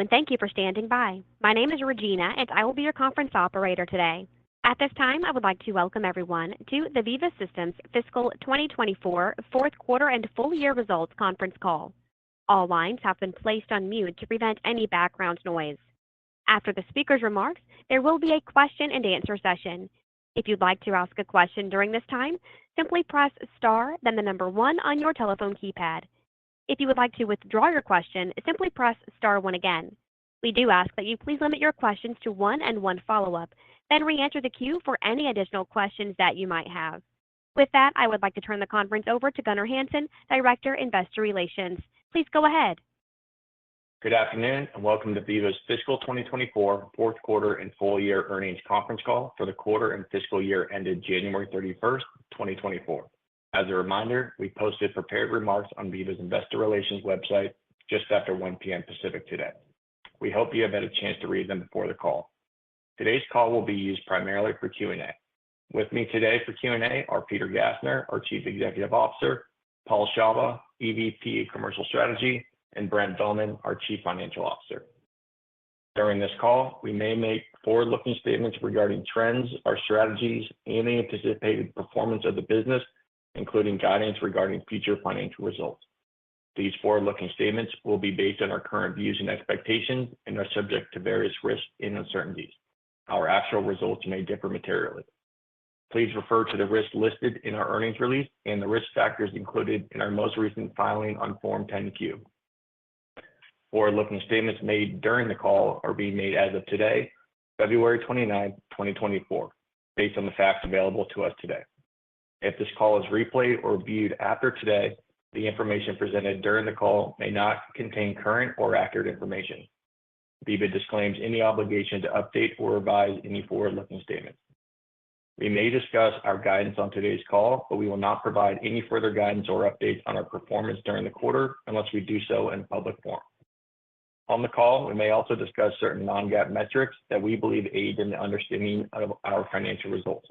and thank you for standing by. My name is Regina, and I will be your conference operator today. At this time, I would like to welcome everyone to the Veeva Systems Fiscal 2024 Fourth Quarter and Full Year Results Conference Call. All lines have been placed on mute to prevent any background noise. After the speaker's remarks, there will be a question-and-answer session. If you'd like to ask a question during this time, simply press star, then the number 1 on your telephone keypad. If you would like to withdraw your question, simply press star 1 again. We do ask that you please limit your questions to 1 and 1 follow-up, then re-enter the queue for any additional questions that you might have. With that, I would like to turn the conference over to Gunnar Hansen, Director, Investor Relations. Please go ahead. Good afternoon, and welcome to Veeva's Fiscal 2024 Fourth Quarter and Full Year Earnings Conference Call for the quarter and fiscal year ended January 31st, 2024. As a reminder, we posted prepared remarks on Veeva's Investor Relations website just after 1 p.m. Pacific today. We hope you have had a chance to read them before the call. Today's call will be used primarily for Q&A. With me today for Q&A are Peter Gassner, our Chief Executive Officer, Paul Shawah, EVP Commercial Strategy, and Brent Bowman, our Chief Financial Officer. During this call, we may make forward-looking statements regarding trends, our strategies, and the anticipated performance of the business, including guidance regarding future financial results. These forward-looking statements will be based on our current views and expectations and are subject to various risks and uncertainties. Our actual results may differ materially. Please refer to the risks listed in our earnings release and the risk factors included in our most recent filing on Form 10-Q. Forward-looking statements made during the call are being made as of today, February 29, 2024, based on the facts available to us today. If this call is replayed or viewed after today, the information presented during the call may not contain current or accurate information. Veeva disclaims any obligation to update or revise any forward-looking statements. We may discuss our guidance on today's call, but we will not provide any further guidance or updates on our performance during the quarter unless we do so in public forum. On the call, we may also discuss certain non-GAAP metrics that we believe aid in the understanding of our financial results.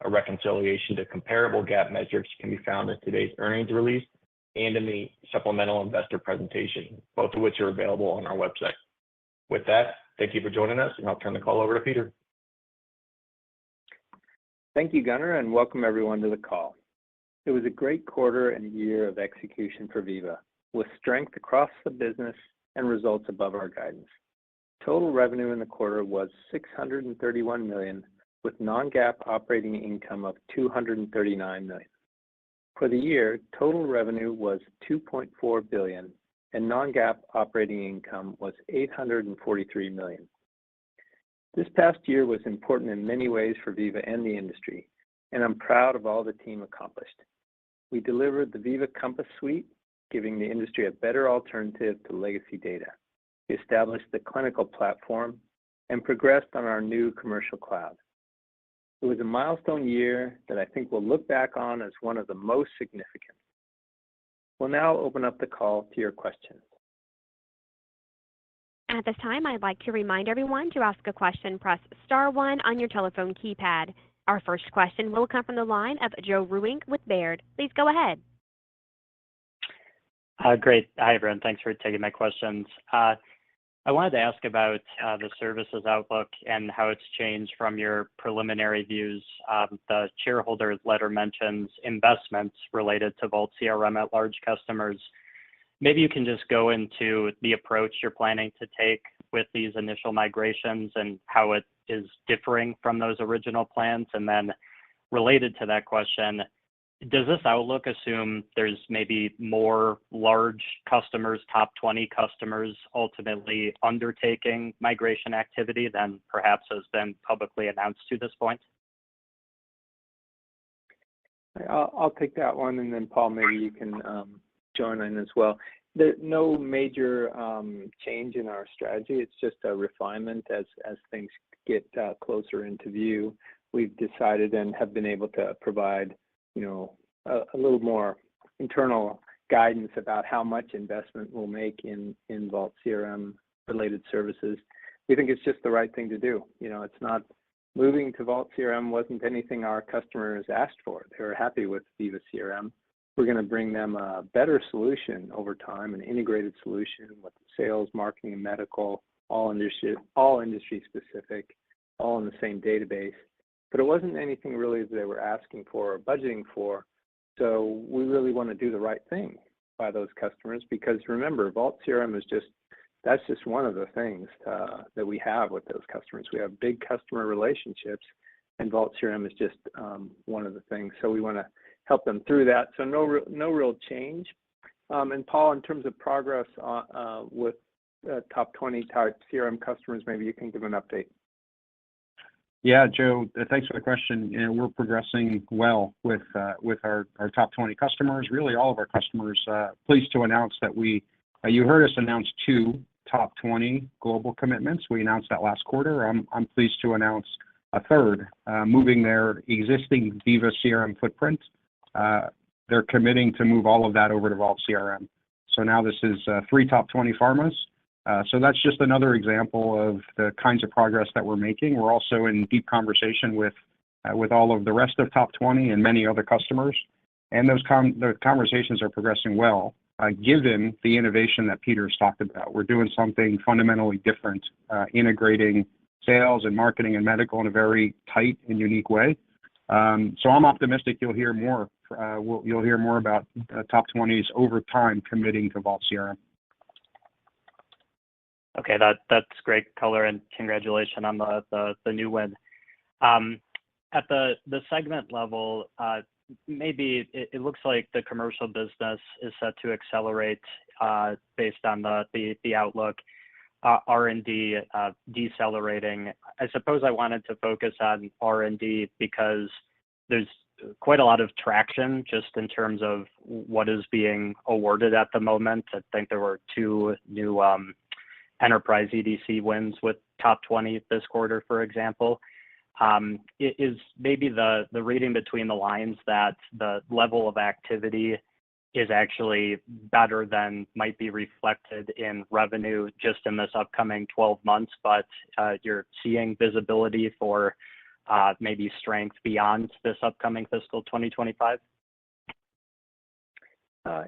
A reconciliation to comparable GAAP metrics can be found in today's earnings release and in the supplemental investor presentation, both of which are available on our website. With that, thank you for joining us, and I'll turn the call over to Peter. Thank you, Gunnar, and welcome everyone to the call. It was a great quarter and year of execution for Veeva, with strength across the business and results above our guidance. Total revenue in the quarter was $631 million, with non-GAAP operating income of $239 million. For the year, total revenue was $2.4 billion, and non-GAAP operating income was $843 million. This past year was important in many ways for Veeva and the industry, and I'm proud of all the team accomplished. We delivered the Veeva Compass Suite, giving the industry a better alternative to legacy data. We established the clinical platform and progressed on our new commercial cloud. It was a milestone year that I think we'll look back on as one of the most significant. We'll now open up the call to your questions. At this time, I'd like to remind everyone to ask a question, press star 1 on your telephone keypad. Our first question will come from the line of Joe Vruwink with Baird. Please go ahead. Great. Hi, everyone. Thanks for taking my questions. I wanted to ask about the services outlook and how it's changed from your preliminary views. The shareholder letter mentions investments related to Vault CRM at large customers. Maybe you can just go into the approach you're planning to take with these initial migrations and how it is differing from those original plans. And then related to that question, does this outlook assume there's maybe more large customers, top 20 customers, ultimately undertaking migration activity than perhaps has been publicly announced to this point? I'll take that one, and then Paul, maybe you can join in as well. There's no major change in our strategy. It's just a refinement as things get closer into view. We've decided and have been able to provide a little more internal guidance about how much investment we'll make in Vault CRM related services. We think it's just the right thing to do. It's not moving to Vault CRM wasn't anything our customers asked for. They were happy with Veeva CRM. We're going to bring them a better solution over time, an integrated solution with sales, marketing, and medical, all industry specific, all in the same database. But it wasn't anything really that they were asking for or budgeting for. So we really want to do the right thing by those customers, because remember, Vault CRM is that's just one of the things that we have with those customers. We have big customer relationships, and Vault CRM is just one of the things. So we want to help them through that. So no real change. And Paul, in terms of progress with top 20 type CRM customers, maybe you can give an update. Yeah, Joe, thanks for the question. You know, we're progressing well with our top 20 customers, really all of our customers. Pleased to announce that you heard us announce 2 top 20 global commitments. We announced that last quarter. I'm pleased to announce a third, moving their existing Veeva CRM footprint. They're committing to move all of that over to Vault CRM. So now this is 3 top 20 pharmas. So that's just another example of the kinds of progress that we're making. We're also in deep conversation with all of the rest of top 20 and many other customers. And the conversations are progressing well, given the innovation that Peter's talked about. We're doing something fundamentally different, integrating sales and marketing and medical in a very tight and unique way. So I'm optimistic you'll hear more. You'll hear more about top 20s over time committing to Vault CRM. Okay, that's great color, and congratulations on the new win. At the segment level, maybe it looks like the commercial business is set to accelerate based on the outlook. R&D decelerating. I suppose I wanted to focus on R&D because there's quite a lot of traction just in terms of what is being awarded at the moment. I think there were 2 new enterprise EDC wins with top 20 this quarter, for example. Is maybe the reading between the lines that the level of activity is actually better than might be reflected in revenue just in this upcoming 12 months, but you're seeing visibility for maybe strength beyond this upcoming fiscal 2025?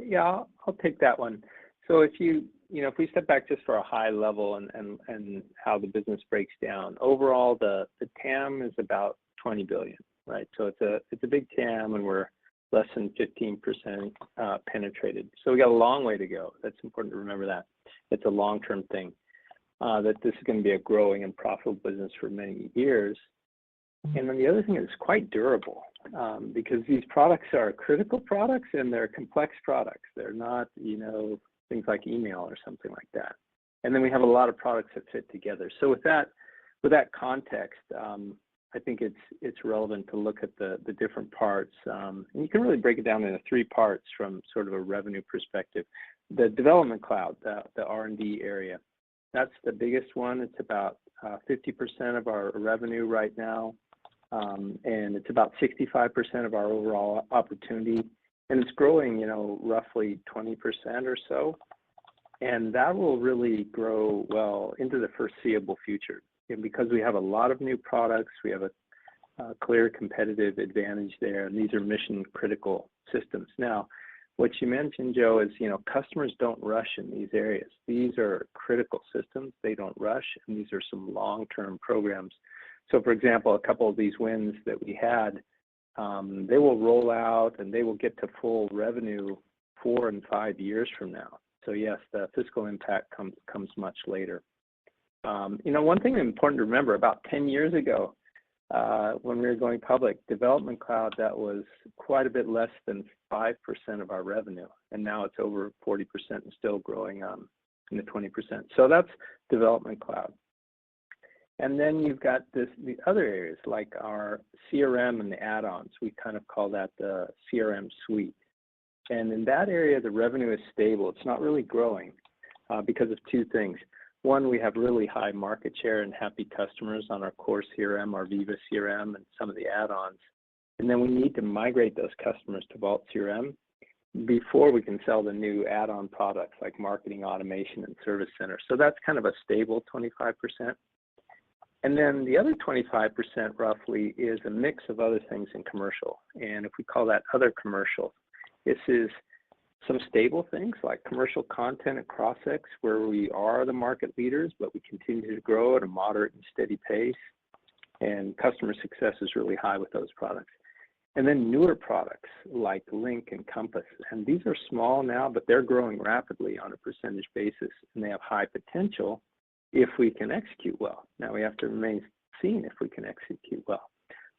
Yeah, I'll take that one. So if if we step back just for a high level and how the business breaks down, overall the TAM is about $20 billion, right? So it's a big TAM, and we're less than 15% penetrated. So we got a long way to go. That's important to remember that. It's a long-term thing, that this is going to be a growing and profitable business for many years. And then the other thing is it's quite durable, because these products are critical products and they're complex products. They're not, things like email or something like that. And then we have a lot of products that fit together. So with that context, I think it's relevant to look at the different parts. And you can really break it down into 3 parts from sort of a revenue perspective. The development cloud, the R&D area, that's the biggest one. It's about 50% of our revenue right now. And it's about 65% of our overall opportunity. And it's growing, roughly 20% or so. And that will really grow well into the foreseeable future. And because we have a lot of new products, we have a clear competitive advantage there. And these are mission critical systems. Now, what you mentioned, Joe, is, customers don't rush in these areas. These are critical systems. They don't rush. And these are some long-term programs. So, for example, a couple of these wins that we had, they will roll out and they will get to full revenue 4 and 5 years from now. So yes, the fiscal impact comes much later. One thing important to remember, about 10 years ago, when we were going public, Development Cloud, that was quite a bit less than 5% of our revenue. And now it's over 40% and still growing in the 20%. So that's Development Cloud. And then you've got the other areas like our CRM and the add-ons. We kind of call that the CRM suite. And in that area, the revenue is stable. It's not really growing because of 2 things. One, we have really high market share and happy customers on our core CRM, our Veeva CRM, and some of the add-ons. And then we need to migrate those customers to Vault CRM before we can sell the new add-on products like marketing automation and service center. So that's kind of a stable 25%. And then the other 25% roughly is a mix of other things in commercial. And if we call that other commercial, This is some stable things like commercial content and Crossix, where we are the market leaders, but we continue to grow at a moderate and steady pace. And customer success is really high with those products. And then newer products like Link and Compass. And these are small now, but they're growing rapidly on a percentage basis, and they have high potential if we can execute well. Now we have to remain seen if we can execute well.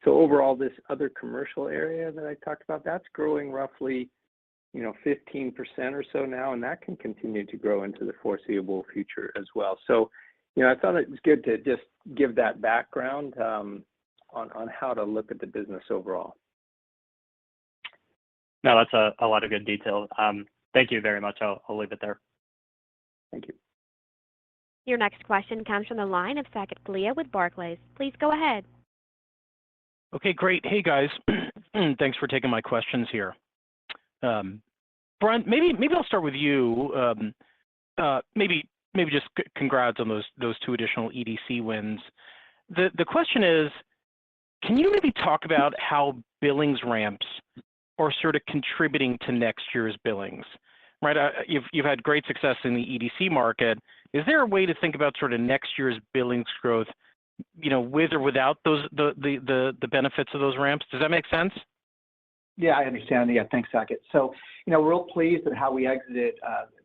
So overall, this other commercial area that I talked about, that's growing roughly 15% or so now, and that can continue to grow into the foreseeable future as well. So, I thought it was good to just give that background on how to look at the business overall. No, that's a lot of good detail. Thank you very much. I'll leave it there. Thank you. Your next question comes from the line of Saket Kalia with Barclays. Please go ahead. Okay, great. Hey, guys. Thanks for taking my questions here. Brent, maybe I'll start with you. Maybe just congrats on those two additional EDC wins. The question is, can you maybe talk about how billings ramps are sort of contributing to next year's billings? Right? You've had great success in the EDC market. Is there a way to think about sort of next year's billings growth, with or without the benefits of those ramps? Does that make sense? Yeah, I understand. Yeah, thanks, Saket. So, we're real pleased at how we exited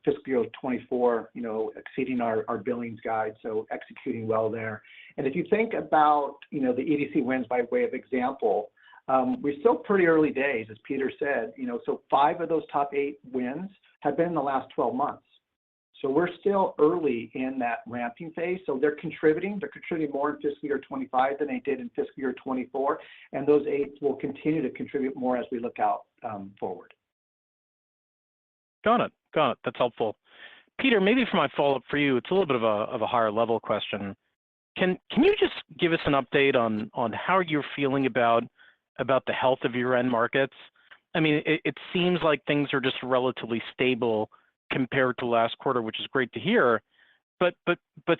fiscal year 24, exceeding our billings guide, so executing well there. And if you think about, the EDC wins by way of example, we're still pretty early days, as Peter said, so 5 of those top 8 wins have been in the last 12 months. So we're still early in that ramping phase. So they're contributing more in fiscal year 25 than they did in fiscal year 24. And those 8 will continue to contribute more as we look out forward. Got it. That's helpful. Peter, maybe for my follow-up for you, it's a little bit of a higher level question. Can you just give us an update on how you're feeling about the health of your end markets? I mean, it seems like things are just relatively stable compared to last quarter, which is great to hear. But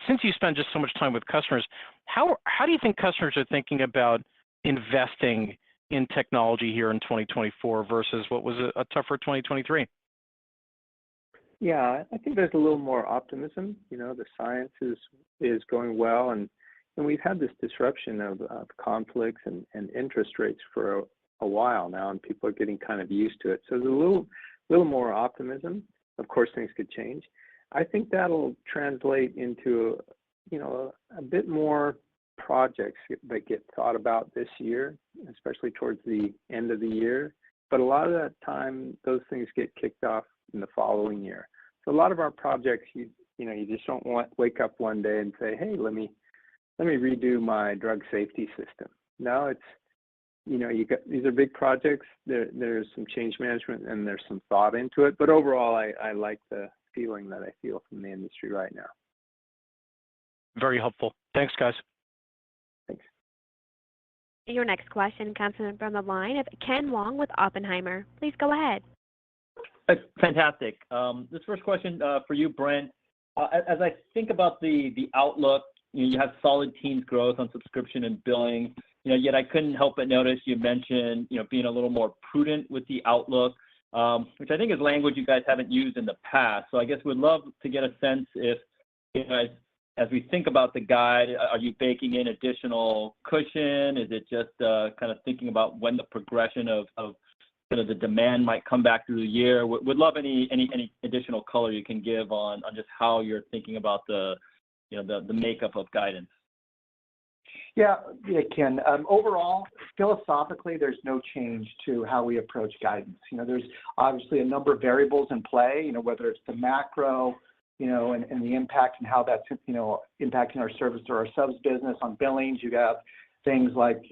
since you spend just so much time with customers, how do you think customers are thinking about investing in technology here in 2024 versus what was a tougher 2023? Yeah, I think there's a little more optimism. The science is going well, and we've had this disruption of conflicts and interest rates for a while now, and people are getting kind of used to it. So there's a little more optimism. Of course, things could change. I think that'll translate into, a bit more projects that get thought about this year, especially towards the end of the year. But a lot of that time, those things get kicked off in the following year. So a lot of our projects, you just don't wake up one day and say, hey, let me redo my drug safety system. No, it's, these are big projects. There's some change management and there's some thought into it. But overall, I like the feeling that I feel from the industry right now. Very helpful. Thanks, guys. Thanks. Your next question comes from the line of Ken Wong with Oppenheimer. Please go ahead. Fantastic. This first question for you, Brent. As I think about the outlook, you have solid teens growth on subscription and billing. Yet I couldn't help but notice you mentioned, being a little more prudent with the outlook, which I think is language you guys haven't used in the past. So I guess we'd love to get a sense if, as we think about the guide, are you baking in additional cushion? Is it just kind of thinking about when the progression of kind of the demand might come back through the year? Would love any additional color you can give on just how you're thinking about the makeup of guidance. Yeah, Ken. Overall, philosophically, there's no change to how we approach guidance. There's obviously a number of variables in play, whether it's the macro, and the impact and how that's, impacting our service or our subs business. On billings, you have things like,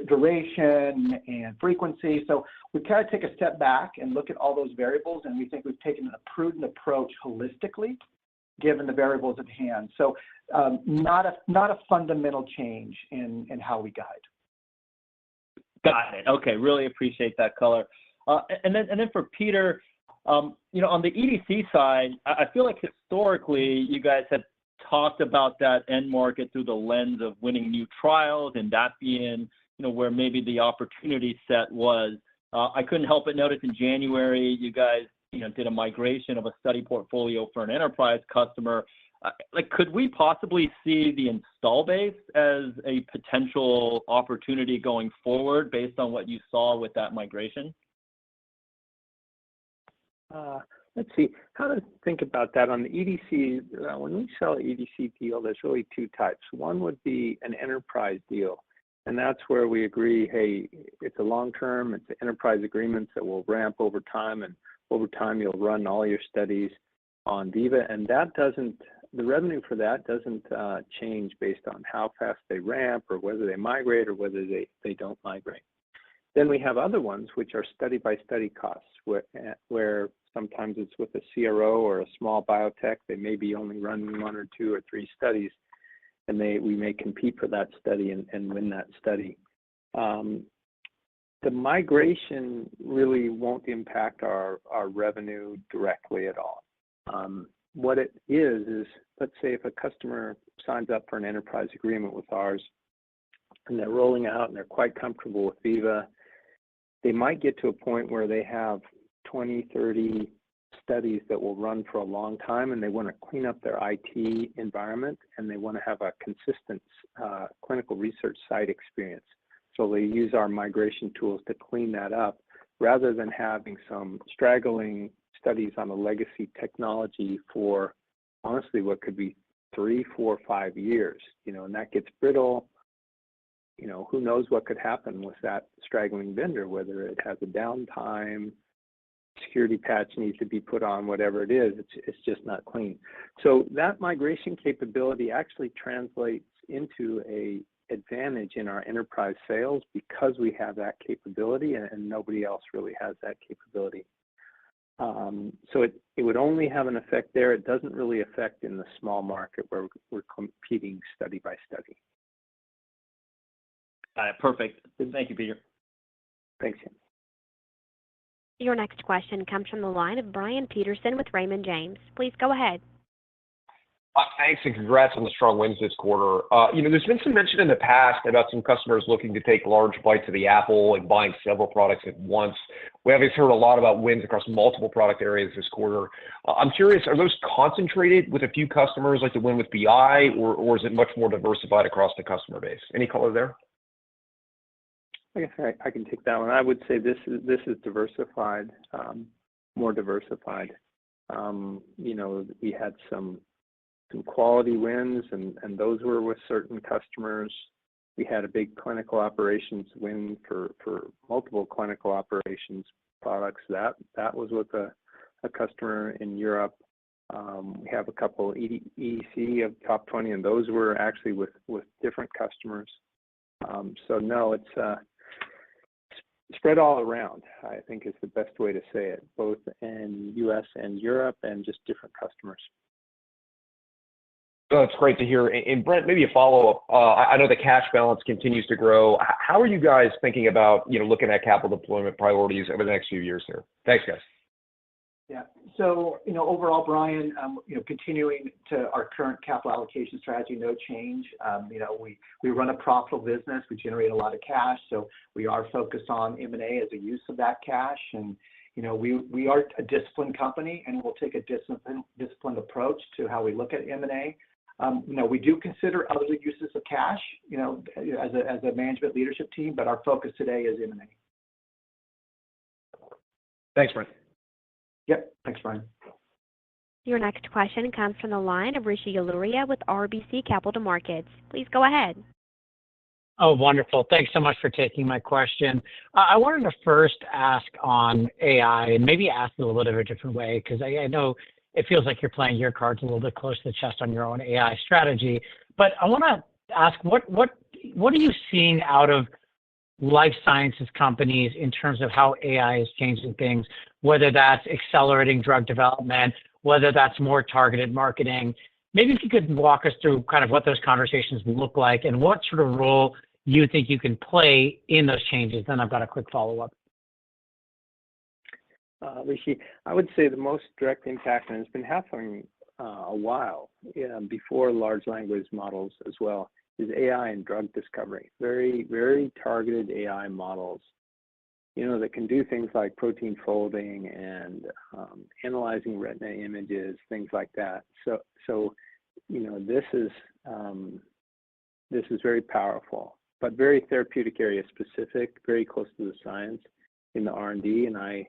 duration and frequency. So we kind of take a step back and look at all those variables, and we think we've taken a prudent approach holistically, given the variables at hand. So not a fundamental change in how we guide. Got it. Okay, really appreciate that color. And then for Peter, on the EDC side, I feel like historically you guys have talked about that end market through the lens of winning new trials and that being, where maybe the opportunity set was. I couldn't help but notice in January, you guys, did a migration of a study portfolio for an enterprise customer. Could we possibly see the install base as a potential opportunity going forward based on what you saw with that migration? Let's see how to think about that. On the EDC, when we sell an EDC deal, there's really two types. One would be an enterprise deal, and that's where we agree, hey, it's a long-term, it's enterprise agreements that will ramp over time, and over time you'll run all your studies on Veeva, and the revenue for that doesn't change based on how fast they ramp or whether they migrate or whether they don't migrate. Then we have other ones which are study-by-study costs, where sometimes it's with a CRO or a small biotech. They may be only running 1 or 2 or 3 studies, and we may compete for that study and win that study. The migration really won't impact our revenue directly at all. What it is, let's say if a customer signs up for an enterprise agreement with ours and they're rolling out and they're quite comfortable with Veeva, they might get to a point where they have 20, 30 studies that will run for a long time, and they want to clean up their IT environment, and they want to have a consistent clinical research site experience. So they use our migration tools to clean that up, rather than having some straggling studies on a legacy technology for, honestly, what could be 3, 4, 5 years, and that gets brittle. Who knows what could happen with that straggling vendor, whether it has a downtime, security patch needs to be put on, whatever it is, it's just not clean. So that migration capability actually translates into a advantage in our enterprise sales because we have that capability and nobody else really has that capability. So it would only have an effect there. It doesn't really affect in the small market where we're competing study by study. Perfect. Thank you, Peter. Thanks, Jim. Your next question comes from the line of Brian Peterson with Raymond James. Please go ahead. Thanks, and congrats on the strong wins this quarter. There's been some mention in the past about some customers looking to take large bites of the apple and buying several products at once. We obviously heard a lot about wins across multiple product areas this quarter. I'm curious, are those concentrated with a few customers like the win with BI, or is it much more diversified across the customer base? Any color there? I guess I can take that one. I would say this is diversified, more diversified. We had some quality wins, and those were with certain customers. We had a big clinical operations win for multiple clinical operations products. That was with a customer in Europe. We have a couple EDC of top 20, and those were actually with different customers. So no, it's spread all around, I think is the best way to say it, both in US and Europe and just different customers. Oh, that's great to hear. And Brent, maybe a follow-up. I know the cash balance continues to grow. How are you guys thinking about, looking at capital deployment priorities over the next few years here? Thanks, guys. Yeah. So, overall, Brian, continuing to our current capital allocation strategy, no change. We run a profitable business. We generate a lot of cash, so we are focused on M&A as a use of that cash. And, we are a disciplined company, and we'll take a disciplined approach to how we look at M&A. We do consider other uses of cash, as a management leadership team, but our focus today is M&A. Thanks, Brent. Yep. Thanks, Brian. Your next question comes from the line of Rishi Jaluria with RBC Capital Markets. Please go ahead. Oh, wonderful. Thanks so much for taking my question. I wanted to first ask on AI and maybe ask it a little bit of a different way, because I know it feels like you're playing your cards a little bit close to the chest on your own AI strategy. But I want to ask, what are you seeing out of life sciences companies in terms of how AI is changing things, whether that's accelerating drug development, whether that's more targeted marketing? Maybe if you could walk us through kind of what those conversations look like and what sort of role you think you can play in those changes. Then I've got a quick follow-up. Rishi, I would say the most direct impact, and it's been happening a while before large language models as well, is AI and drug discovery. Very, very targeted AI models, that can do things like protein folding and analyzing retina images, things like that. So this is very powerful, but very therapeutic area specific, very close to the science in the R&D. And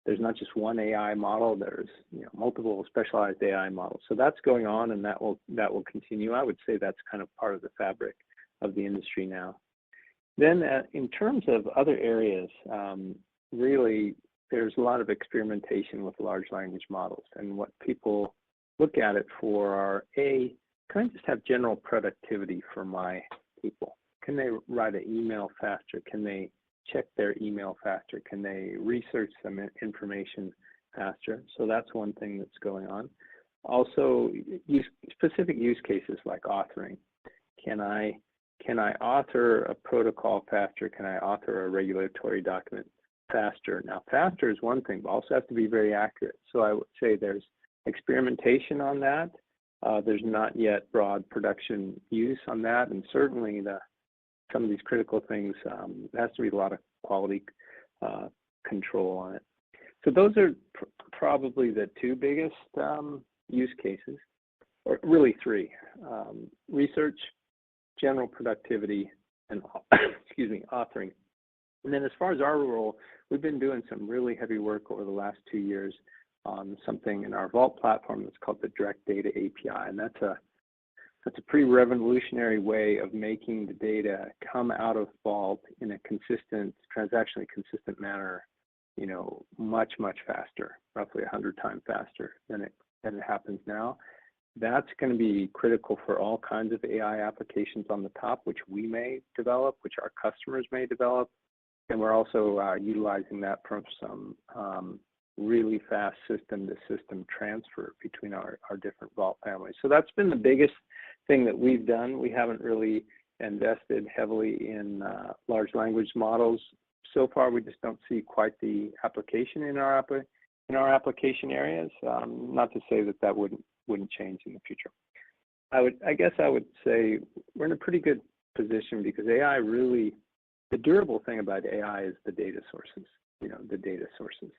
there's not just one AI model, there's multiple specialized AI models. So that's going on, and that will continue. I would say that's kind of part of the fabric of the industry now. Then in terms of other areas, really there's a lot of experimentation with large language models, and what people look at it for are, can I just have general productivity for my people? Can they write an email faster? Can they check their email faster? Can they research some information faster? So that's one thing that's going on. Also, specific use cases like authoring. Can I author a protocol faster? Can I author a regulatory document faster? Now, faster is one thing, but also has to be very accurate. So I would say there's experimentation on that. There's not yet broad production use on that, and certainly some of these critical things, there has to be a lot of quality control on it. So those are probably the two biggest use cases, or really three: research, general productivity, and authoring. And then as far as our role, we've been doing some really heavy work over the last 2 years on something in our Vault platform that's called the Direct Data API, and that's a pretty revolutionary way of making the data come out of Vault in a consistent, transactionally consistent manner, much, much faster, roughly 100 times faster than it happens now. That's going to be critical for all kinds of AI applications on the top, which we may develop, which our customers may develop. And we're also utilizing that from some really fast system-to-system transfer between our different Vault families. So that's been the biggest thing that we've done. We haven't really invested heavily in large language models. So far, we just don't see quite the application in our application areas. Not to say that wouldn't change in the future. I guess I would say we're in a pretty good position because AI really, the durable thing about AI is the data sources, the data sources.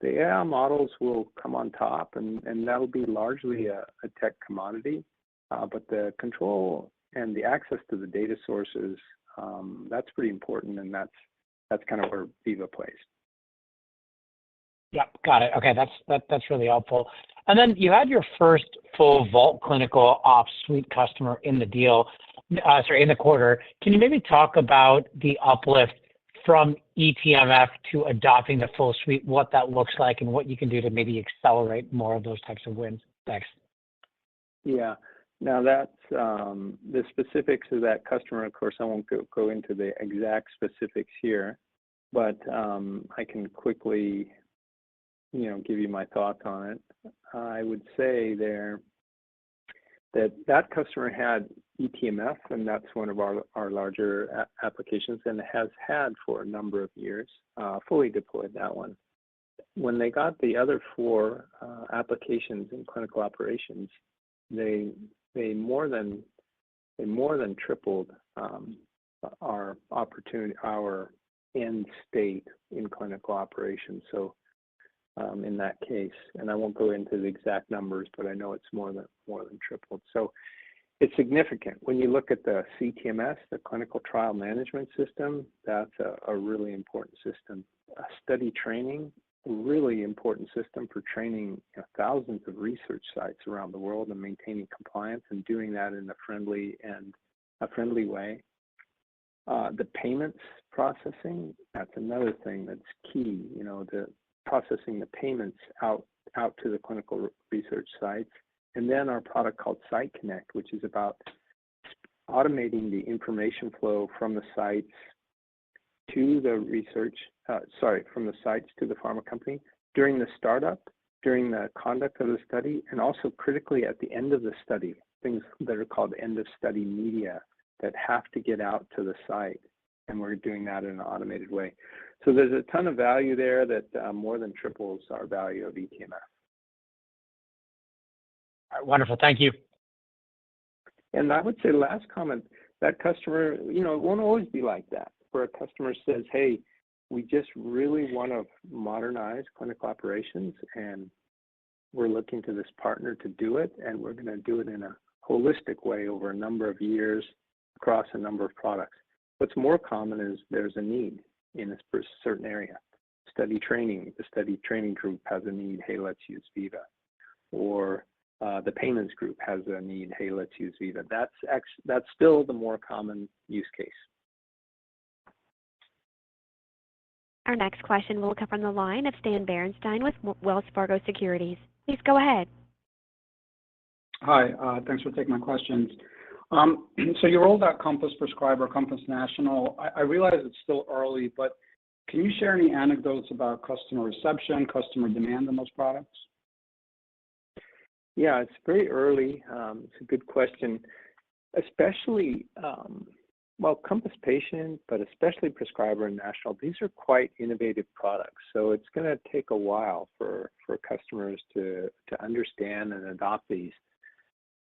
The AI models will come on top, and that'll be largely a tech commodity, but the control and the access to the data sources, that's pretty important, and that's kind of where Veeva plays. Yep, got it. Okay, that's really helpful. And then you had your first full Vault Clinical Ops Suite customer in the in the quarter. Can you maybe talk about the uplift from eTMF to adopting the full suite, what that looks like, and what you can do to maybe accelerate more of those types of wins? Thanks. Yeah. Now that's the specifics of that customer. Of course, I won't go into the exact specifics here, but I can quickly, give you my thoughts on it. I would say there that customer had eTMF, and that's one of our larger applications, and it has had for a number of years, fully deployed that one. When they got the other four applications in clinical operations, they more than tripled our opportunity, our end state in clinical operations. So in that case, and I won't go into the exact numbers, but I know it's more than tripled. So it's significant. When you look at the CTMS, the Clinical Trial Management System, that's a really important system. Study training, a really important system for training thousands of research sites around the world and maintaining compliance and doing that in a friendly way. The payments processing, that's another thing that's key. The processing the payments out to the clinical research sites. And then our product called Site Connect, which is about automating the information flow from the sites to the from the sites to the pharma company during the startup, during the conduct of the study, and also critically at the end of the study, things that are called end of study media that have to get out to the site. And we're doing that in an automated way. So there's a ton of value there that more than triples our value of eTMF. All right, wonderful. Thank you. And I would say last comment, that customer, it won't always be like that, where a customer says, hey, we just really want to modernize clinical operations, and we're looking to this partner to do it, and we're going to do it in a holistic way over a number of years across a number of products. What's more common is there's a need in a certain area. Study training, the study training group has a need, hey, let's use Veeva. Or the payments group has a need, hey, let's use Veeva. That's still the more common use case. Our next question will come from the line of Stan Berenshteyn with Wells Fargo Securities. Please go ahead. Hi, thanks for taking my questions. So you rolled out Compass Prescriber, Compass National. I realize it's still early, but can you share any anecdotes about customer reception, customer demand on those products? Yeah, it's very early. It's a good question, especially, well, Compass Patient, but especially Prescriber and National. These are quite innovative products, so it's going to take a while for customers to understand and adopt these.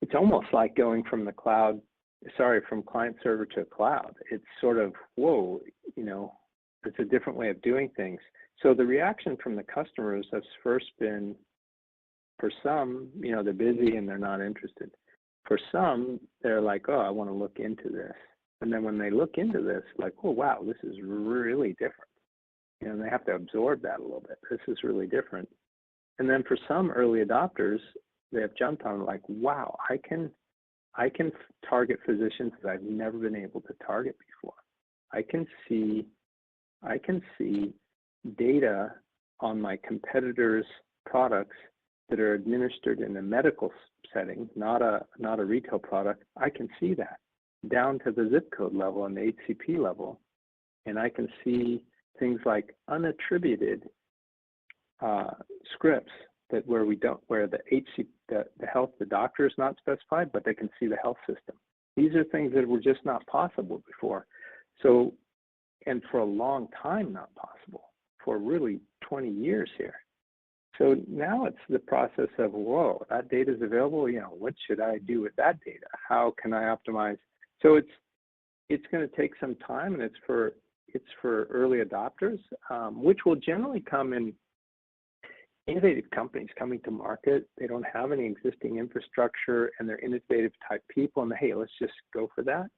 It's almost like going from from client server to cloud. It's sort of, whoa, it's a different way of doing things. So the reaction from the customers has first been, for some, they're busy and they're not interested. For some, they're like, oh, I want to look into this. And then when they look into this, like, oh, wow, this is really different. They have to absorb that a little bit. This is really different. And then for some early adopters, they have jumped on like, wow, I can target physicians that I've never been able to target before. I can see data on my competitors' products that are administered in a medical setting, not a retail product. I can see that down to the zip code level and the HCP level, and I can see things like unattributed scripts where the doctor is not specified, but they can see the health system. These are things that were just not possible before. So, and for a long time not possible, for really 20 years here. So now it's the process of, whoa, that data is available. What should I do with that data? How can I optimize? So it's going to take some time, and it's for early adopters, which will generally come in innovative companies coming to market. They don't have any existing infrastructure, and they're innovative type people, and hey, let's just go for that.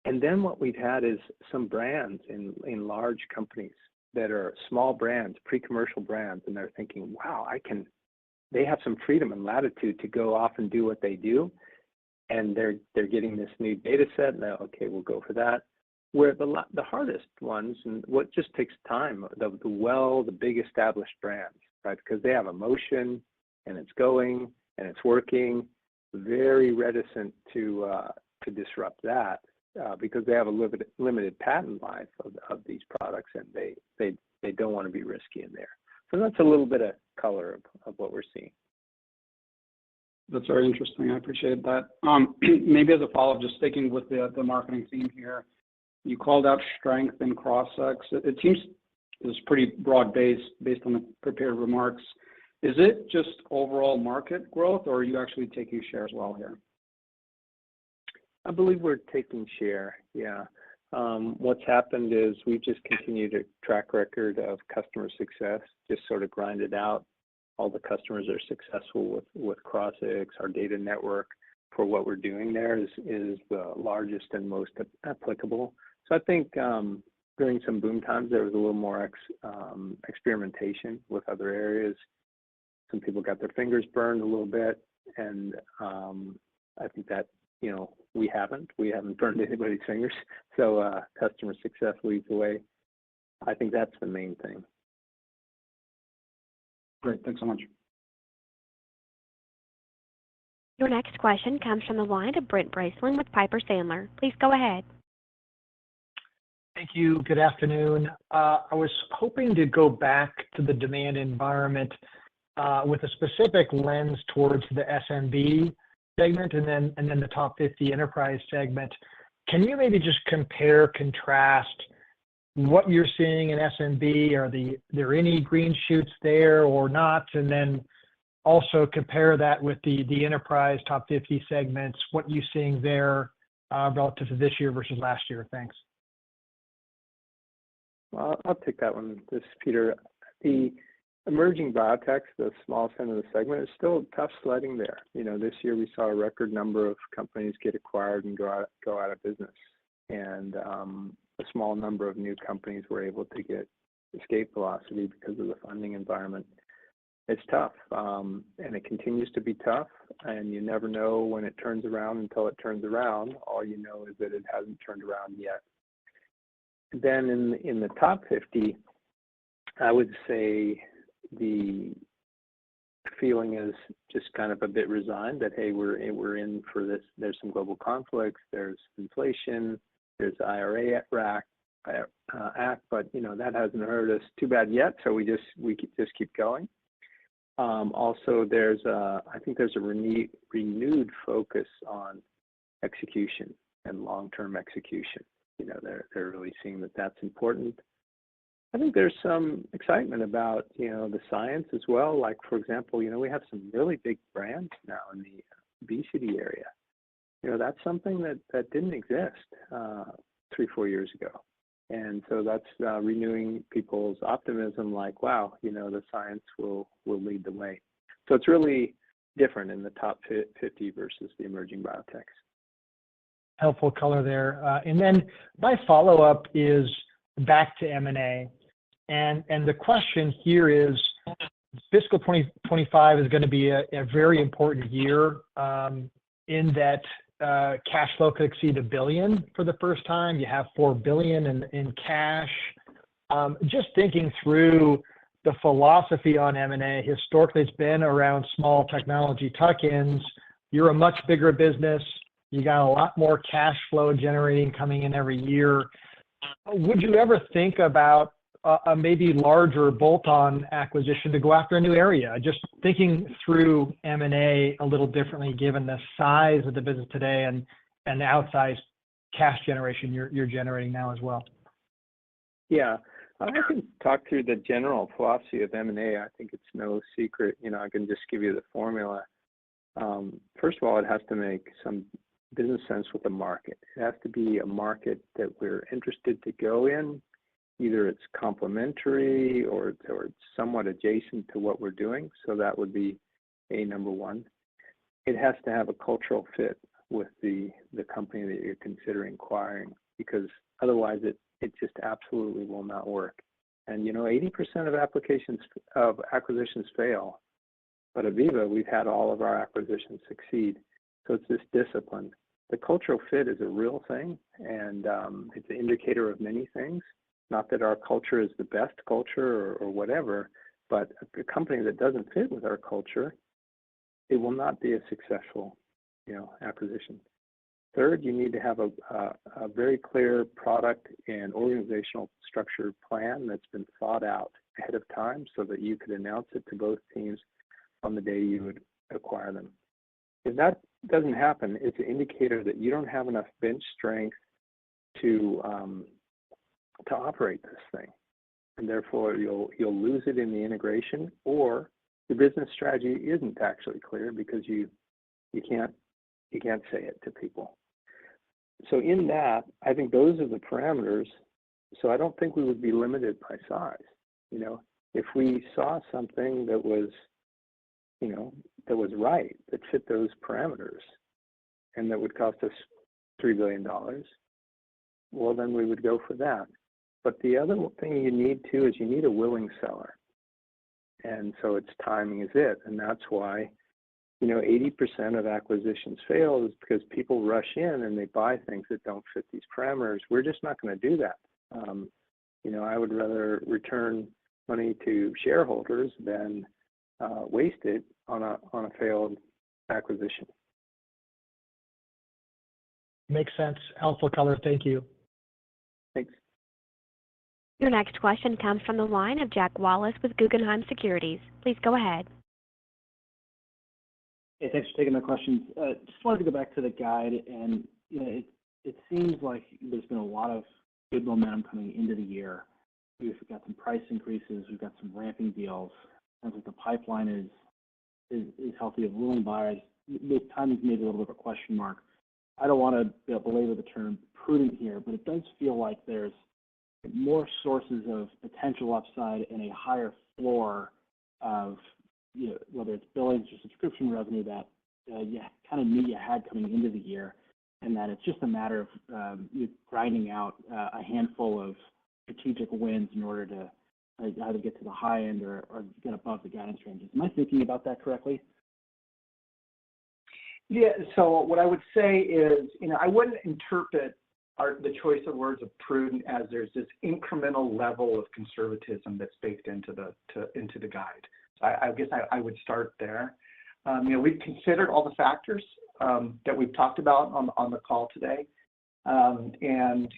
And then what we've had is some brands in large companies that are small brands, pre-commercial brands, and they're thinking, wow, they have some freedom and latitude to go off and do what they do, and they're getting this new data set, and okay, we'll go for that. Where the hardest ones, and what just takes time, the big established brands, right? Because they have emotion, and it's going, and it's working, very reticent to disrupt that. Because they have a limited patent life of these products, and they don't want to be risky in there. So that's a little bit of color of what we're seeing. That's very interesting. I appreciate that. Maybe as a follow-up, just sticking with the marketing theme here, you called out strength in cross-sex. It seems it's pretty broad-based based on the prepared remarks. Is it just overall market growth, or are you actually taking share as well here? I believe we're taking share, yeah. What's happened is we've just continued a track record of customer success, just sort of grinded out. All the customers are successful with Crossix. Our data network for what we're doing there is the largest and most applicable. So I think during some boom times, there was a little more experimentation with other areas. Some people got their fingers burned a little bit, and I think that, we haven't burned anybody's fingers. So customer success leads the way. I think that's the main thing. Great. Thanks so much. Your next question comes from the line of Brent Bracelin with Piper Sandler. Please go ahead. Thank you. Good afternoon. I was hoping to go back to the demand environment with a specific lens towards the SMB segment and then the top 50 enterprise segment. Can you maybe just contrast what you're seeing in SMB? Are there any green shoots there or not? And then also compare that with the enterprise top 50 segments, what you're seeing there relative to this year versus last year. Thanks. Well, I'll take that one. This is Peter. The emerging biotechs, the small end of the segment, is still tough sledding there. This year we saw a record number of companies get acquired and go out of business, and a small number of new companies were able to get escape velocity because of the funding environment. It's tough, and it continues to be tough, and you never know when it turns around until it turns around. All you know is that it hasn't turned around yet. Then in the top 50, I would say the feeling is just kind of a bit resigned that, hey, we're in for this. There's some global conflicts, there's inflation, there's the IRA act, but that hasn't hurt us too bad yet. So we just keep going. Also, I think there's a renewed focus on execution and long-term execution. They're really seeing that that's important. I think there's some excitement about the science as well. Like, for example, we have some really big brands now in the obesity area. That's something that didn't exist 3-4 years ago. And so that's renewing people's optimism, like, wow, the science will lead the way. So it's really different in the top 50 versus the emerging biotechs. Helpful color there. And then my follow-up is back to M&A. And the question here is, fiscal 2025 is going to be a very important year in that cash flow could exceed $1 billion for the first time. You have $4 billion in cash. Just thinking through the philosophy on M&A, historically it's been around small technology tuck-ins. You're a much bigger business. You got a lot more cash flow generating coming in every year. Would you ever think about a maybe larger bolt-on acquisition to go after a new area? Just thinking through M&A a little differently, given the size of the business today and the outsized cash generation you're generating now as well. Yeah, I can talk through the general philosophy of M&A. I think it's no secret. I can just give you the formula. First of all, it has to make some business sense with the market. It has to be a market that we're interested to go in. Either it's complementary or it's somewhat adjacent to what we're doing. So that would be number one. It has to have a cultural fit with the company that you're considering acquiring, because otherwise it just absolutely will not work. And 80% of acquisitions fail, but at Veeva we've had all of our acquisitions succeed. So it's this discipline. The cultural fit is a real thing, and it's an indicator of many things. Not that our culture is the best culture or whatever, but a company that doesn't fit with our culture, it will not be a successful, acquisition. Third, you need to have a very clear product and organizational structure plan that's been thought out ahead of time so that you could announce it to both teams on the day you would acquire them. If that doesn't happen, it's an indicator that you don't have enough bench strength to operate this thing, and therefore you'll lose it in the integration, or the business strategy isn't actually clear because you can't say it to people. So in that, I think those are the parameters. So I don't think we would be limited by size. If we saw something that was right, that fit those parameters, and that would cost us $3 billion, well, then we would go for that. But the other thing you need too is you need a willing seller. And so it's timing is it. And that's why, 80% of acquisitions fail is because people rush in and they buy things that don't fit these parameters. We're just not going to do that. I would rather return money to shareholders than waste it on a failed acquisition. Makes sense. Helpful color. Thank you. Thanks. Your next question comes from the line of Jack Wallace with Guggenheim Securities. Please go ahead. Hey, thanks for taking my questions. Just wanted to go back to the guide, and it seems like there's been a lot of good momentum coming into the year. We've got some price increases, we've got some ramping deals. Sounds like the pipeline is healthy of willing buyers. The timing's maybe a little bit of a question mark. I don't want to belabor the term prudent here, but it does feel like there's more sources of potential upside and a higher floor of, whether it's billings or subscription revenue that you kind of knew you had coming into the year, and that it's just a matter of you grinding out a handful of strategic wins in order to either get to the high end or get above the guidance ranges. Am I thinking about that correctly? Yeah, so what I would say is, I wouldn't interpret the choice of words of prudent as there's this incremental level of conservatism that's baked into the guide. So I guess I would start there. We've considered all the factors that we've talked about on the call today, and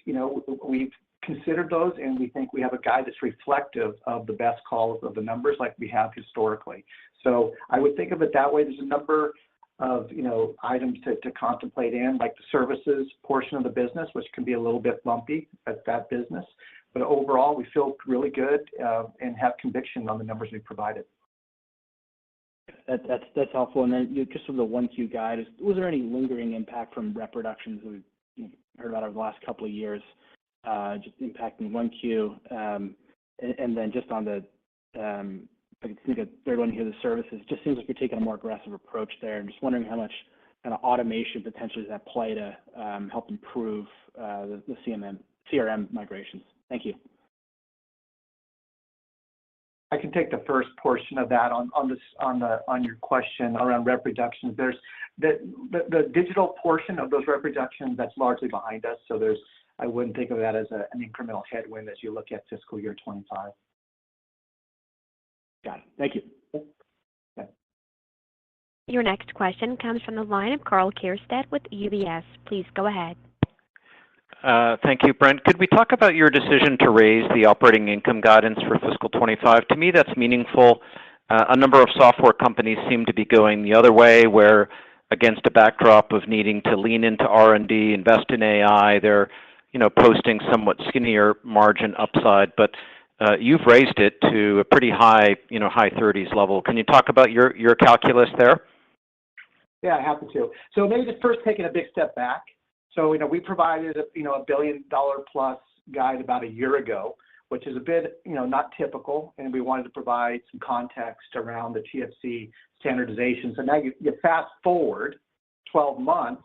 we've considered those, and we think we have a guide that's reflective of the best calls of the numbers like we have historically. So I would think of it that way. There's a number of items to contemplate in, like the services portion of the business, which can be a little bit lumpy at that business. But overall, we feel really good and have conviction on the numbers we provided. That's helpful. And then just from the 1Q guide, was there any lingering impact from rep reductions that we've heard about over the last couple of years, just impacting 1Q? And then just on the, I think a third one here, the services, it just seems like you're taking a more aggressive approach there. I'm just wondering how much kind of automation potentially is at play to help improve the CRM migrations. Thank you. I can take the first portion of that on your question around rep reductions. There's the digital portion of those rep reductions that's largely behind us. So I wouldn't think of that as an incremental headwind as you look at fiscal year 25. Got it. Thank you. Okay. Your next question comes from the line of Karl Keirstead with UBS. Please go ahead. Thank you, Brent. Could we talk about your decision to raise the operating income guidance for fiscal 25? To me, that's meaningful. A number of software companies seem to be going the other way, where against a backdrop of needing to lean into R&D, invest in AI, they're posting somewhat skinnier margin upside. But you've raised it to a pretty high, high 30s level. Can you talk about your calculus there? Yeah, happy to. So maybe just first taking a big step back. So, we provided a $1 billion plus guide about a year ago, which is a bit, not typical, and we wanted to provide some context around the TFC standardization. So now you fast forward 12 months,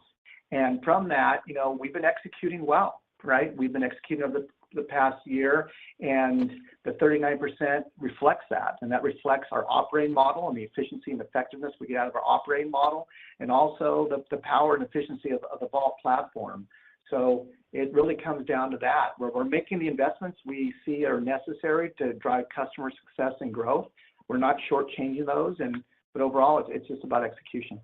and from that, we've been executing well, right? We've been executing over the past year, and the 39% reflects that, and that reflects our operating model and the efficiency and effectiveness we get out of our operating model, and also the power and efficiency of the Vault platform. So it really comes down to that, where we're making the investments we see are necessary to drive customer success and growth. We're not shortchanging those, but overall, it's just about execution.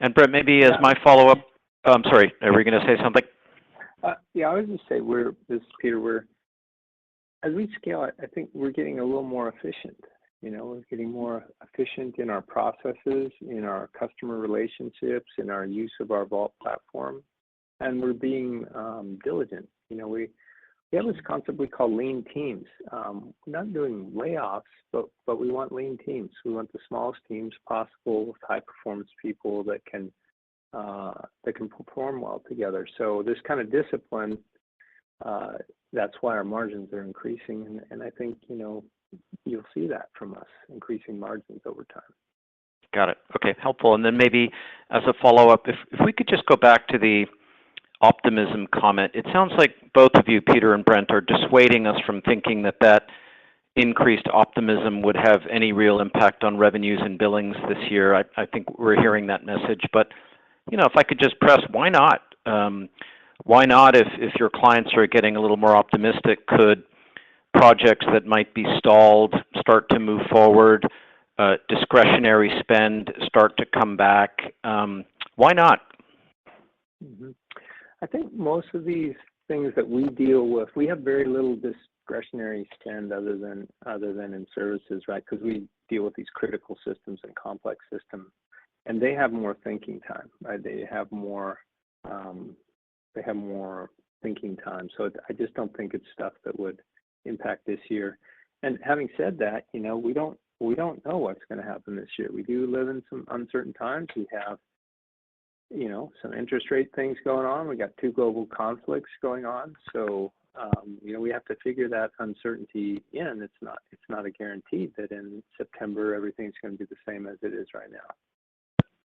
And Brent, maybe as my follow-up, I'm sorry, are we going to say something? Yeah, I was just say this is Peter. As we scale, I think we're getting a little more efficient. We're getting more efficient in our processes, in our customer relationships, in our use of our Vault platform, and we're being diligent. We have this concept we call lean teams. We're not doing layoffs, but we want lean teams. We want the smallest teams possible with high performance people that can perform well together. So this kind of discipline, that's why our margins are increasing, and I think you'll see that from us, increasing margins over time. Got it. Okay, helpful. And then maybe as a follow-up, if we could just go back to the optimism comment. It sounds like both of you, Peter and Brent, are dissuading us from thinking that increased optimism would have any real impact on revenues and billings this year. I think we're hearing that message. But, if I could just press, why not? Why not, if your clients are getting a little more optimistic, could projects that might be stalled start to move forward, discretionary spend start to come back? Why not? Mm-hmm. I think most of these things that we deal with, we have very little discretionary spend other than in services, right? Because we deal with these critical systems and complex systems, and they have more thinking time, right? They have more thinking time. So I just don't think it's stuff that would impact this year. And having said that, we don't know what's going to happen this year. We do live in some uncertain times. We have some interest rate things going on. We got 2 global conflicts going on. So We have to figure that uncertainty in. It's not a guarantee that in September everything's going to be the same as it is right now.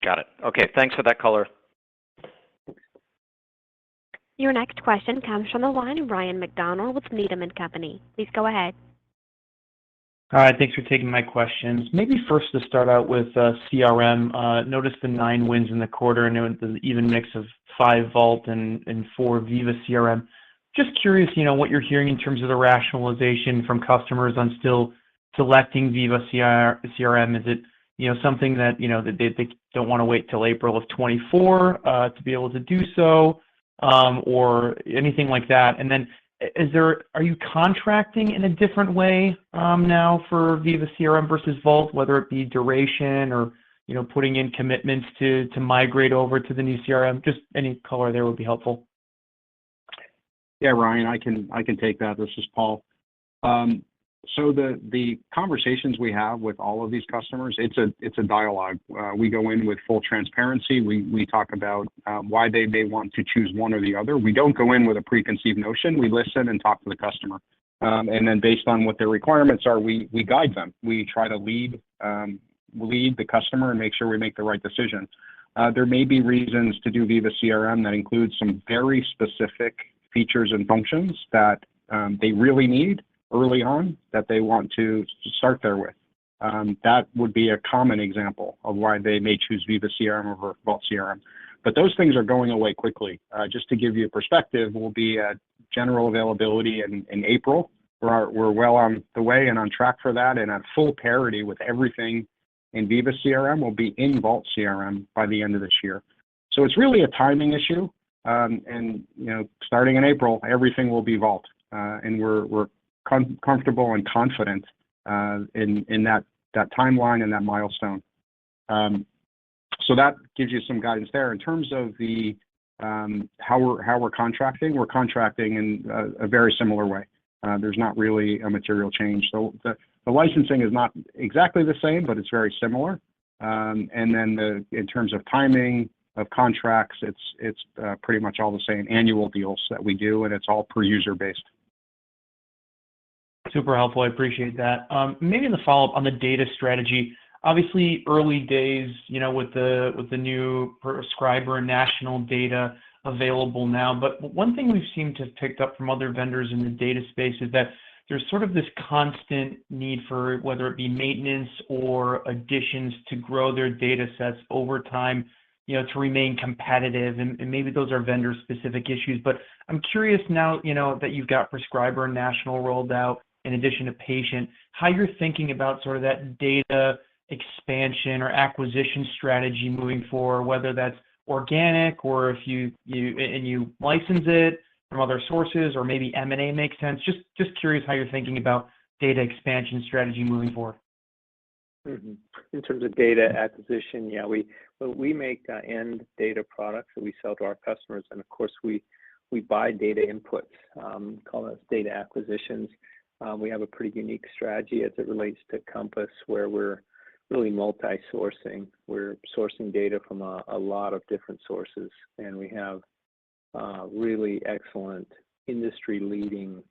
Got it. Okay, thanks for that color. Your next question comes from the line of Ryan McDonald with Needham & Company. Please go ahead. Hi, thanks for taking my questions. Maybe first to start out with CRM. Noticed the 9 wins in the quarter, and the even mix of 5 Vault and 4 Veeva CRM. Just curious, what you're hearing in terms of the rationalization from customers on still selecting Veeva CRM. Is it, something that, that they don't want to wait till April of 24 to be able to do so, or anything like that? And then are you contracting in a different way now for Veeva CRM versus Vault, whether it be duration or, putting in commitments to migrate over to the new CRM? Just any color there would be helpful. Yeah, Ryan, I can take that. This is Paul. So the conversations we have with all of these customers, it's a dialogue. We go in with full transparency. We talk about why they may want to choose one or the other. We don't go in with a preconceived notion. We listen and talk to the customer. And then based on what their requirements are, we guide them. We try to lead the customer and make sure we make the right decision. There may be reasons to do Veeva CRM that include some very specific features and functions that they really need early on that they want to start there with. That would be a common example of why they may choose Veeva CRM over Vault CRM. But those things are going away quickly. Just to give you a perspective, we'll be at general availability in April. We're well on the way and on track for that, and at full parity with everything in Veeva CRM will be in Vault CRM by the end of this year. So it's really a timing issue. And starting in April, everything will be Vault, and we're comfortable and confident in that timeline and that milestone. So that gives you some guidance there. In terms of the how we're contracting in a very similar way. There's not really a material change. So the licensing is not exactly the same, but it's very similar. And then in terms of timing of contracts, it's pretty much all the same annual deals that we do, and it's all per user based. Super helpful. I appreciate that. Maybe in the follow-up on the data strategy, obviously early days, with the new prescriber and national data available now. But one thing we've seemed to have picked up from other vendors in the data space is that there's sort of this constant need for whether it be maintenance or additions to grow their data sets over time, to remain competitive. And maybe those are vendor-specific issues. But I'm curious now, that you've got prescriber and national rolled out, in addition to patient, how you're thinking about sort of that data expansion or acquisition strategy moving forward, whether that's organic or if you license it from other sources, or maybe M&A makes sense. Just curious how you're thinking about data expansion strategy moving forward. Mm-hmm. In terms of data acquisition, yeah, we make end data products that we sell to our customers, and of course we buy data inputs, call those data acquisitions. We have a pretty unique strategy as it relates to Compass, where we're really multi-sourcing. We're sourcing data from a lot of different sources, and we have really excellent industry-leading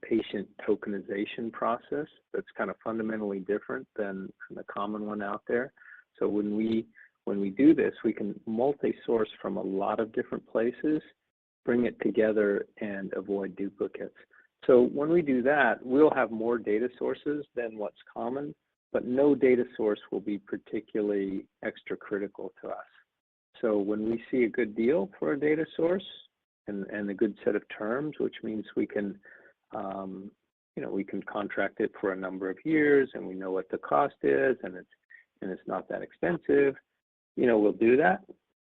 patient tokenization process that's kind of fundamentally different than the common one out there. So when we do this, we can multi-source from a lot of different places, bring it together, and avoid duplicates. So when we do that, we'll have more data sources than what's common, but no data source will be particularly extra critical to us. So when we see a good deal for a data source and a good set of terms, which means we can, we can contract it for a number of years, and we know what the cost is, and it's not that expensive, we'll do that.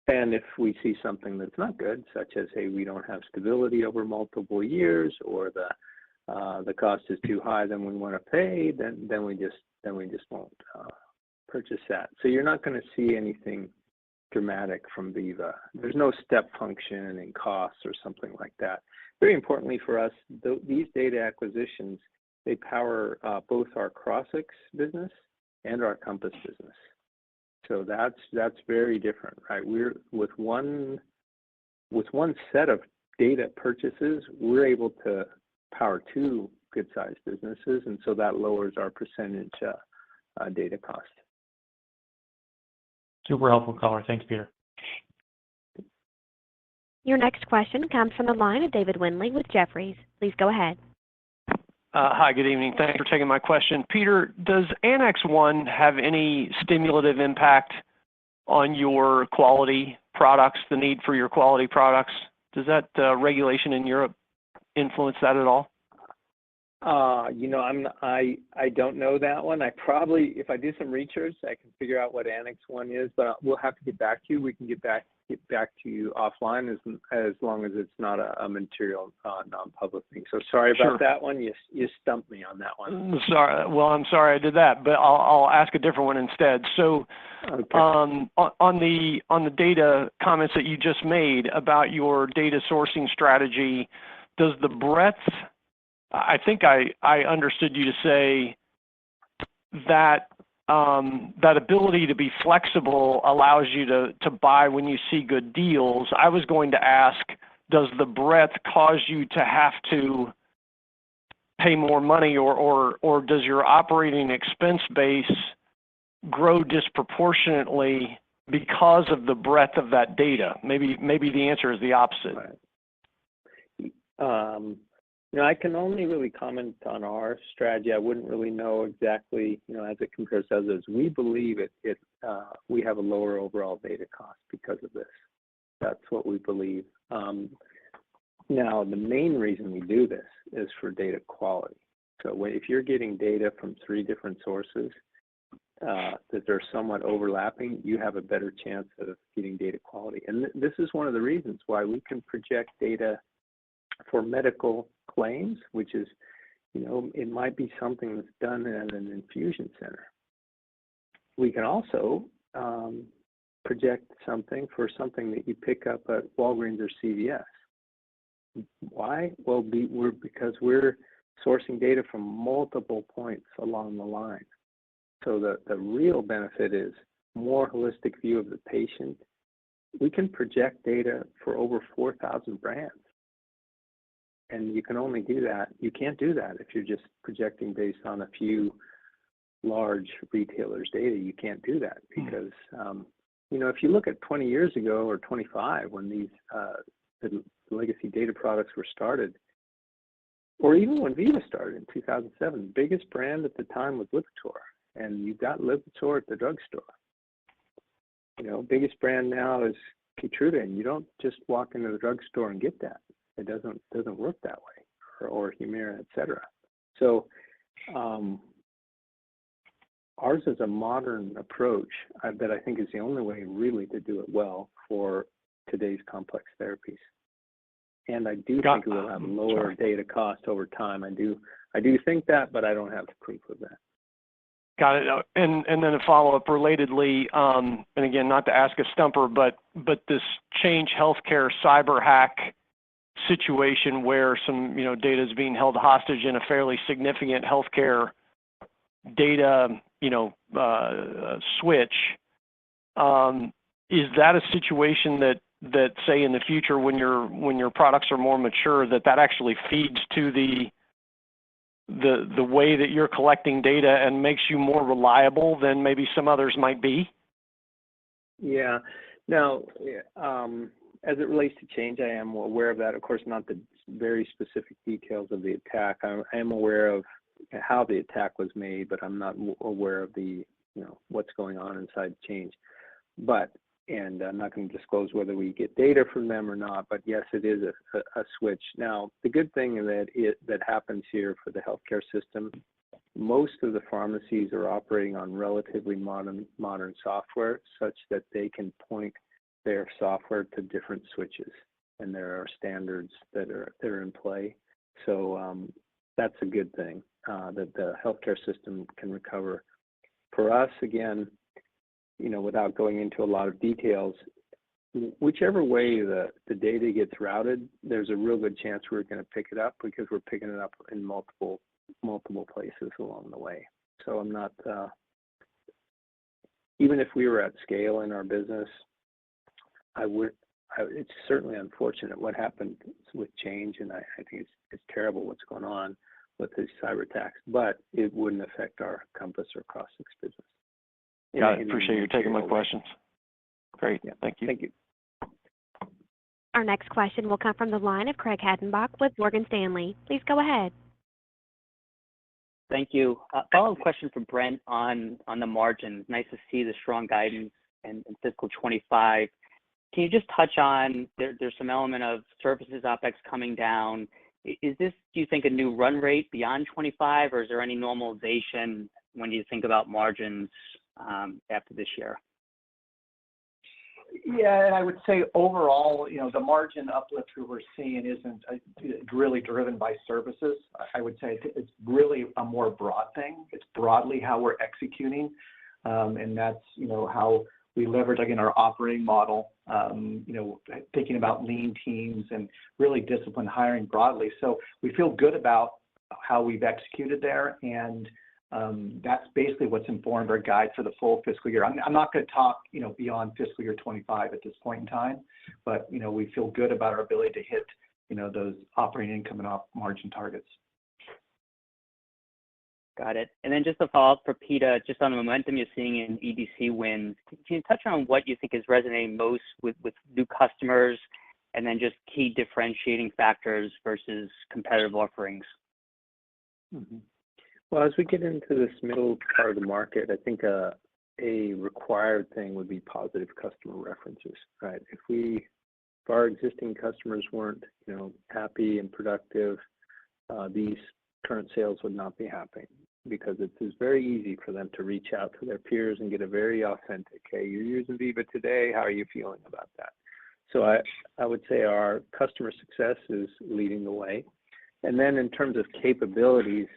And if we see something that's not good, such as, hey, we don't have stability over multiple years, or the cost is too high than we want to pay, then we just won't purchase that. So you're not going to see anything dramatic from Veeva. There's no step function in costs or something like that. Very importantly for us, these data acquisitions, they power both our Crossix business and our Compass business. So that's very different, right? We're with one set of data purchases, we're able to power two good-sized businesses, and so that lowers our percentage data cost. Super helpful color. Thanks, Peter. Your next question comes from the line of David Windley with Jefferies. Please go ahead. Hi, good evening. Thanks for taking my question. Peter, does Annex 1 have any stimulative impact on your quality products, the need for your quality products? Does that regulation in Europe influence that at all? I don't know that one. I probably, if I do some research, I can figure out what Annex 1 is, but we'll have to get back to you. We can get back to you offline as long as it's not a material non-public thing. So sorry about that one. You stumped me on that one. Sorry. Well, I'm sorry I did that, but I'll ask a different one instead. So okay. On the data comments that you just made about your data sourcing strategy, does the breadth, I think I understood you to say that that ability to be flexible allows you to buy when you see good deals. I was going to ask, does the breadth cause you to have to pay more money, or does your operating expense base grow disproportionately because of the breadth of that data? Maybe the answer is the opposite. Right. I can only really comment on our strategy. I wouldn't really know exactly, as it compares to others. We believe we have a lower overall data cost because of this. That's what we believe. Now, the main reason we do this is for data quality. So if you're getting data from 3 different sources that they're somewhat overlapping, you have a better chance of getting data quality. And this is one of the reasons why we can project data for medical claims, which is, it might be something that's done at an infusion center. We can also project something for something that you pick up at Walgreens or CVS. Why? Well, because we're sourcing data from multiple points along the line. So the real benefit is more holistic view of the patient. We can project data for over 4,000 brands. And you can only do that. You can't do that if you're just projecting based on a few large retailers' data. You can't do that because, if you look at 20 years ago or 25 when these the legacy data products were started, or even when Veeva started in 2007, the biggest brand at the time was Lipitor, and you got Lipitor at the drugstore. Biggest brand now is Keytruda, and you don't just walk into the drugstore and get that. It doesn't work that way, or Humira, et cetera. So ours is a modern approach that I think is the only way really to do it well for today's complex therapies. And I do think it will have lower data cost over time. I do think that, but I don't have proof of that. Got it. And then a follow-up relatedly, and again, not to ask a stumper, but this Change Healthcare cyber hack situation where some data is being held hostage in a fairly significant healthcare data switch. Is that a situation that say in the future when your products are more mature that actually feeds to the way that you're collecting data and makes you more reliable than maybe some others might be? Yeah. Now, as it relates to Change, I am aware of that. Of course, not the very specific details of the attack. I am aware of how the attack was made, but I'm not aware of the, what's going on inside Change. And I'm not going to disclose whether we get data from them or not, but yes, it is a switch. Now, the good thing that happens here for the healthcare system, most of the pharmacies are operating on relatively modern software such that they can point their software to different switches, and there are standards that are in play. So that's a good thing that the healthcare system can recover. For us, again, without going into a lot of details, whichever way the data gets routed, there's a real good chance we're going to pick it up because we're picking it up in multiple places along the way. So I'm not, even if we were at scale in our business, it's certainly unfortunate what happened with Change, and I think it's terrible what's going on with these cyber attacks, but it wouldn't affect our Compass or Crossix business. Yeah, I appreciate you taking my questions. Great. Yeah. Thank you. Thank you. Our next question will come from the line of Craig Hettenbach with Morgan Stanley. Please go ahead. Thank you. Follow-up question for Brent on the margins. Nice to see the strong guidance in fiscal 25. Can you just touch on, there's some element of services OpEx coming down. Is this, do you think, a new run rate beyond 25, or is there any normalization when you think about margins after this year? Yeah, and I would say overall, the margin uplift we're seeing isn't really driven by services. I would say it's really a more broad thing. It's broadly how we're executing, and that's, how we leverage, again, our operating model, thinking about lean teams and really disciplined hiring broadly. So we feel good about how we've executed there, and that's basically what's informed our guide for the full fiscal year. I'm not going to talk, beyond fiscal year 25 at this point in time, but, we feel good about our ability to hit, those operating income and op margin targets. Got it. And then just a follow-up for Peter, just on the momentum you're seeing in EDC wins. Can you touch on what you think is resonating most with new customers, and then just key differentiating factors versus competitive offerings? Mm-hmm. Well, as we get into this middle part of the market, I think a required thing would be positive customer references, right? If our existing customers weren't, happy and productive, these current sales would not be happening, because it's very easy for them to reach out to their peers and get a very authentic, hey, you're using Veeva today, how are you feeling about that? So I would say our customer success is leading the way. And then in terms of capabilities,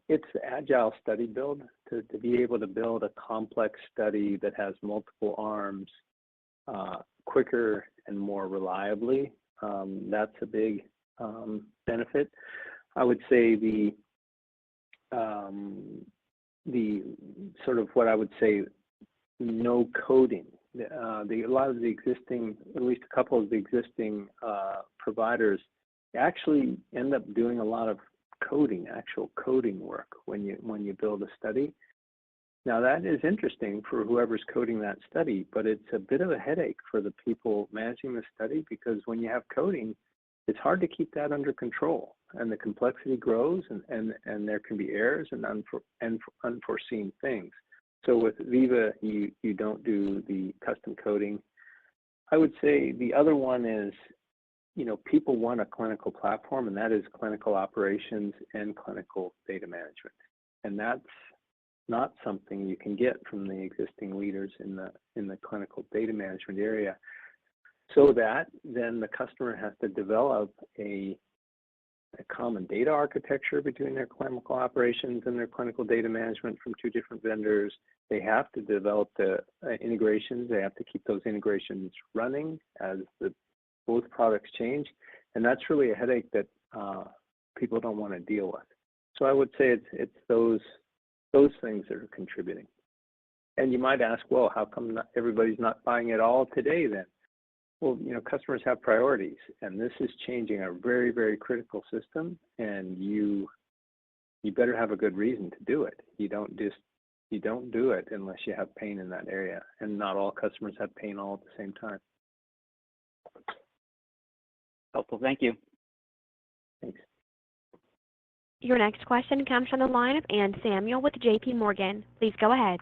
it's the agile study build, to be able to build a complex study that has multiple arms quicker and more reliably. That's a big benefit. I would say the sort of what I would say, no coding. A lot of the existing, at least a couple of the existing providers actually end up doing a lot of actual coding work when you build a study. Now that is interesting for whoever's coding that study, but it's a bit of a headache for the people managing the study, because when you have coding, it's hard to keep that under control, and the complexity grows, and there can be errors and unforeseen things. So with Veeva, you don't do the custom coding. I would say the other one is, people want a clinical platform, and that is clinical operations and clinical data management. And that's not something you can get from the existing leaders in the clinical data management area. So that then the customer has to develop a common data architecture between their clinical operations and their clinical data management from two different vendors. They have to develop the integrations. They have to keep those integrations running as both products change. And that's really a headache that people don't want to deal with. So I would say it's those things that are contributing. And you might ask, well, how come everybody's not buying it all today then? Well, customers have priorities, and this is changing a very, very critical system, and you better have a good reason to do it. You don't do it unless you have pain in that area, and not all customers have pain all at the same time. Helpful. Thank you. Thanks. Your next question comes from the line of Anne Samuel with J.P. Morgan. Please go ahead.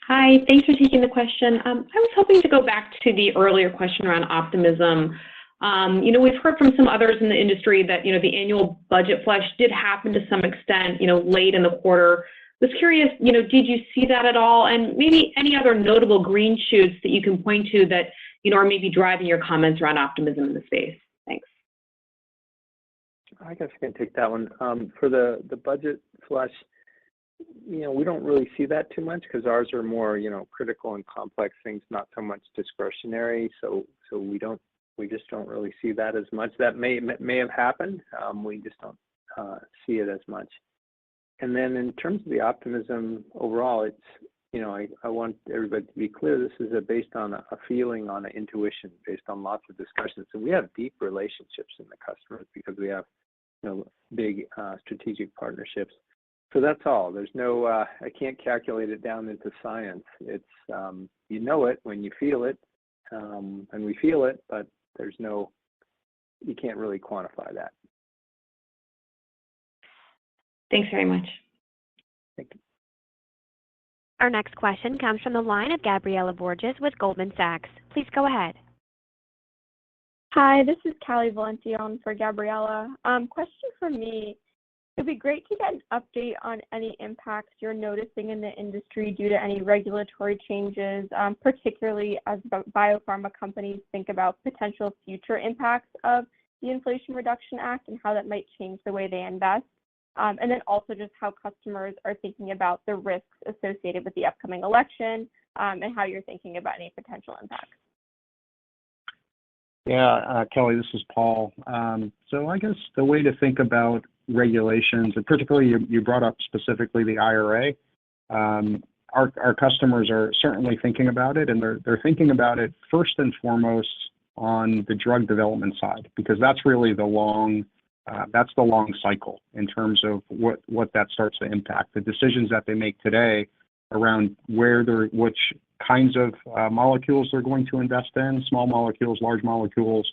Hi, thanks for taking the question. I was hoping to go back to the earlier question around optimism. We've heard from some others in the industry that, the annual budget flush did happen to some extent, late in the quarter. Was curious, did you see that at all? And maybe any other notable green shoots that you can point to that, are maybe driving your comments around optimism in the space? Thanks. I guess I can take that one. For the budget flush, we don't really see that too much, because ours are more, critical and complex things, not so much discretionary. So we just don't really see that as much. That may have happened. We just don't see it as much. And then in terms of the optimism overall, I want everybody to be clear, this is based on a feeling, on an intuition, based on lots of discussions. And we have deep relationships in the customers because we have, big strategic partnerships. So that's all. There's no, I can't calculate it down into science. It's, you know it when you feel it, and we feel it, but there's no, you can't really quantify that. Thanks very much. Thank you. Our next question comes from the line of Gabriela Borges with Goldman Sachs. Please go ahead. Hi, this is Callie Valencion for Gabriela. Question for me. It'd be great to get an update on any impacts you're noticing in the industry due to any regulatory changes, particularly as biopharma companies think about potential future impacts of the Inflation Reduction Act and how that might change the way they invest. And then also just how customers are thinking about the risks associated with the upcoming election, and how you're thinking about any potential impacts. Yeah, Kelly, this is Paul. So I guess the way to think about regulations, and particularly you brought up specifically the IRA, our customers are certainly thinking about it, and they're thinking about it first and foremost on the drug development side, because that's really the long cycle in terms of what that starts to impact. The decisions that they make today around which kinds of molecules they're going to invest in, small molecules, large molecules,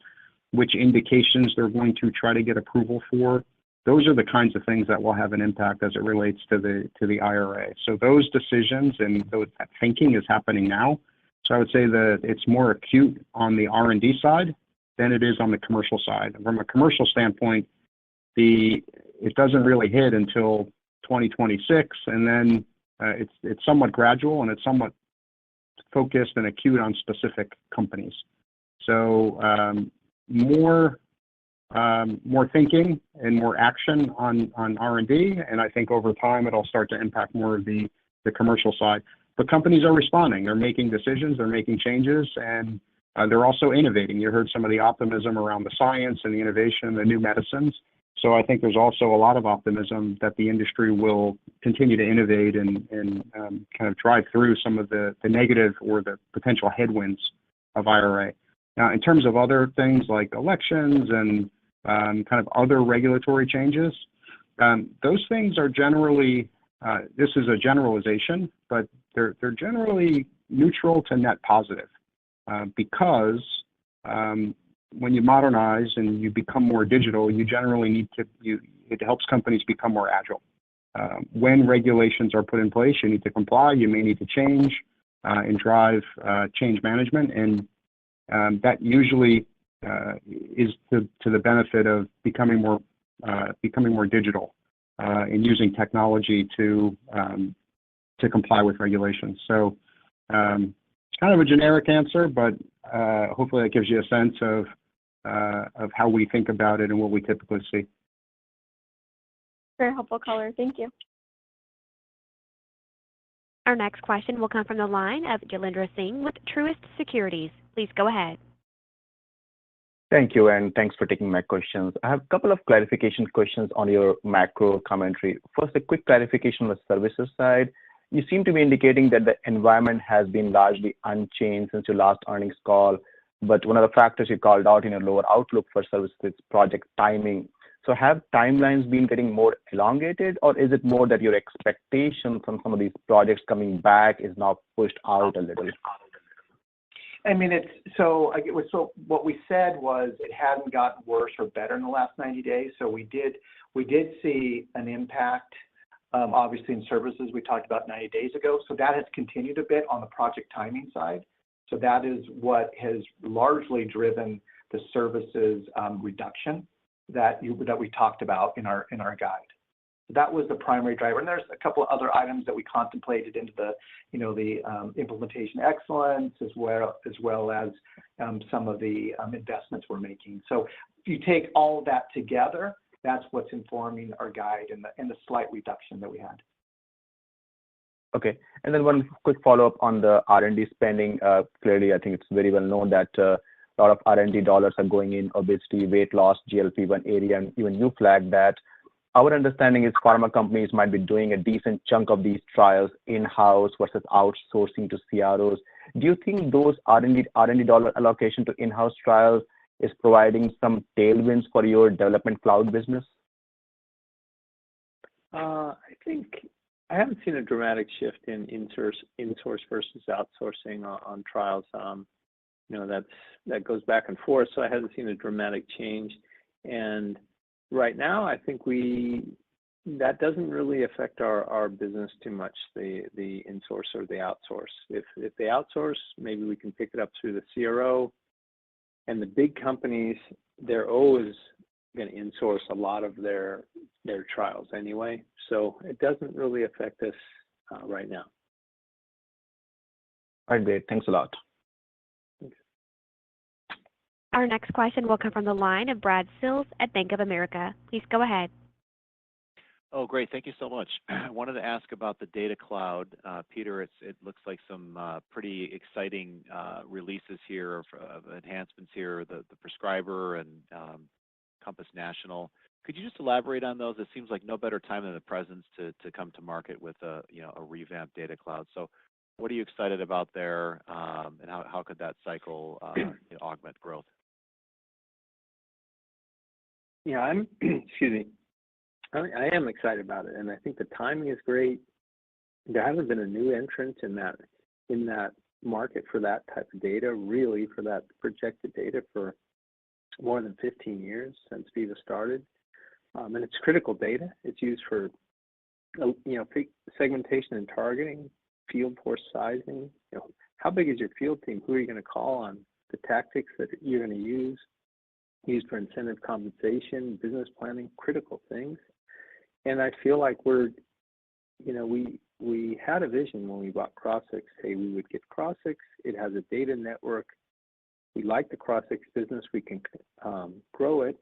which indications they're going to try to get approval for. Those are the kinds of things that will have an impact as it relates to the IRA. So those decisions and that thinking is happening now. So I would say that it's more acute on the R&D side than it is on the commercial side. From a commercial standpoint, it doesn't really hit until 2026, and then it's somewhat gradual and it's somewhat focused and acute on specific companies. So more thinking and more action on R&D, and I think over time it'll start to impact more of the commercial side. But companies are responding. They're making decisions. They're making changes, and they're also innovating. You heard some of the optimism around the science and the innovation, the new medicines. So I think there's also a lot of optimism that the industry will continue to innovate and kind of drive through some of the negative or the potential headwinds of IRA. Now, in terms of other things like elections and kind of other regulatory changes, those things are generally, this is a generalization, but they're generally neutral to net positive because when you modernize and you become more digital, you generally it helps companies become more agile. When regulations are put in place, you need to comply, you may need to change and drive change management, and that usually is to the benefit of becoming more digital and using technology to comply with regulations. So it's kind of a generic answer, but hopefully that gives you a sense of how we think about it and what we typically see. Very helpful color. Thank you. Our next question will come from the line of Jailendra Singh with Truist Securities. Please go ahead. Thank you, and thanks for taking my questions. I have a couple of clarification questions on your macro commentary. First, a quick clarification on the services side. You seem to be indicating that the environment has been largely unchanged since your last earnings call, but one of the factors you called out in your lower outlook for services is project timing. So have timelines been getting more elongated, or is it more that your expectation from some of these projects coming back is now pushed out a little? I mean, so what we said was it hadn't gotten worse or better in the last 90 days. So we did see an impact, obviously in services we talked about 90 days ago. So that has continued a bit on the project timing side. So that is what has largely driven the services reduction that we talked about in our guide. So that was the primary driver. And there's a couple of other items that we contemplated into the implementation excellence as well as some of the investments we're making. So if you take all of that together, that's what's informing our guide and the slight reduction that we had. Okay. And then one quick follow-up on the R&D spending. Clearly, I think it's very well known that a lot of R&D dollars are going in obesity, weight loss, GLP-1 area, and even you flagged that. our understanding is pharma companies might be doing a decent chunk of these trials in-house versus outsourcing to CROs. Do you think those R&D dollar allocation to in-house trials is providing some tailwinds for your development cloud business? I think I haven't seen a dramatic shift in in-source versus outsourcing on trials. That goes back and forth, so I haven't seen a dramatic change. And right now, I think that doesn't really affect our business too much, the in-source or the outsource. If they outsource, maybe we can pick it up through the CRO. And the big companies, they're always going to in-source a lot of their trials anyway. So it doesn't really affect us right now. All right, great. Thanks a lot. Thanks. Our next question will come from the line of Brad Sills at Bank of America. Please go ahead. Oh, great. Thank you so much. I wanted to ask about the Data Cloud. Peter, it looks like some pretty exciting releases here of enhancements here, the prescriber and Compass National. Could you just elaborate on those? It seems like no better time than the present to come to market with a revamped Data Cloud. So what are you excited about there, and how could that cycle augment growth? Yeah, excuse me. I am excited about it, and I think the timing is great. There hasn't been a new entrant in that market for that type of data, really, for that projected data for more than 15 years since Veeva started. And it's critical data. It's used for segmentation and targeting, field force sizing. How big is your field team? Who are you going to call on? The tactics that you're going to use, used for incentive compensation, business planning, critical things. And I feel like we had a vision when we bought Crossix. Hey, we would get Crossix. It has a data network. We like the Crossix business. We can grow it,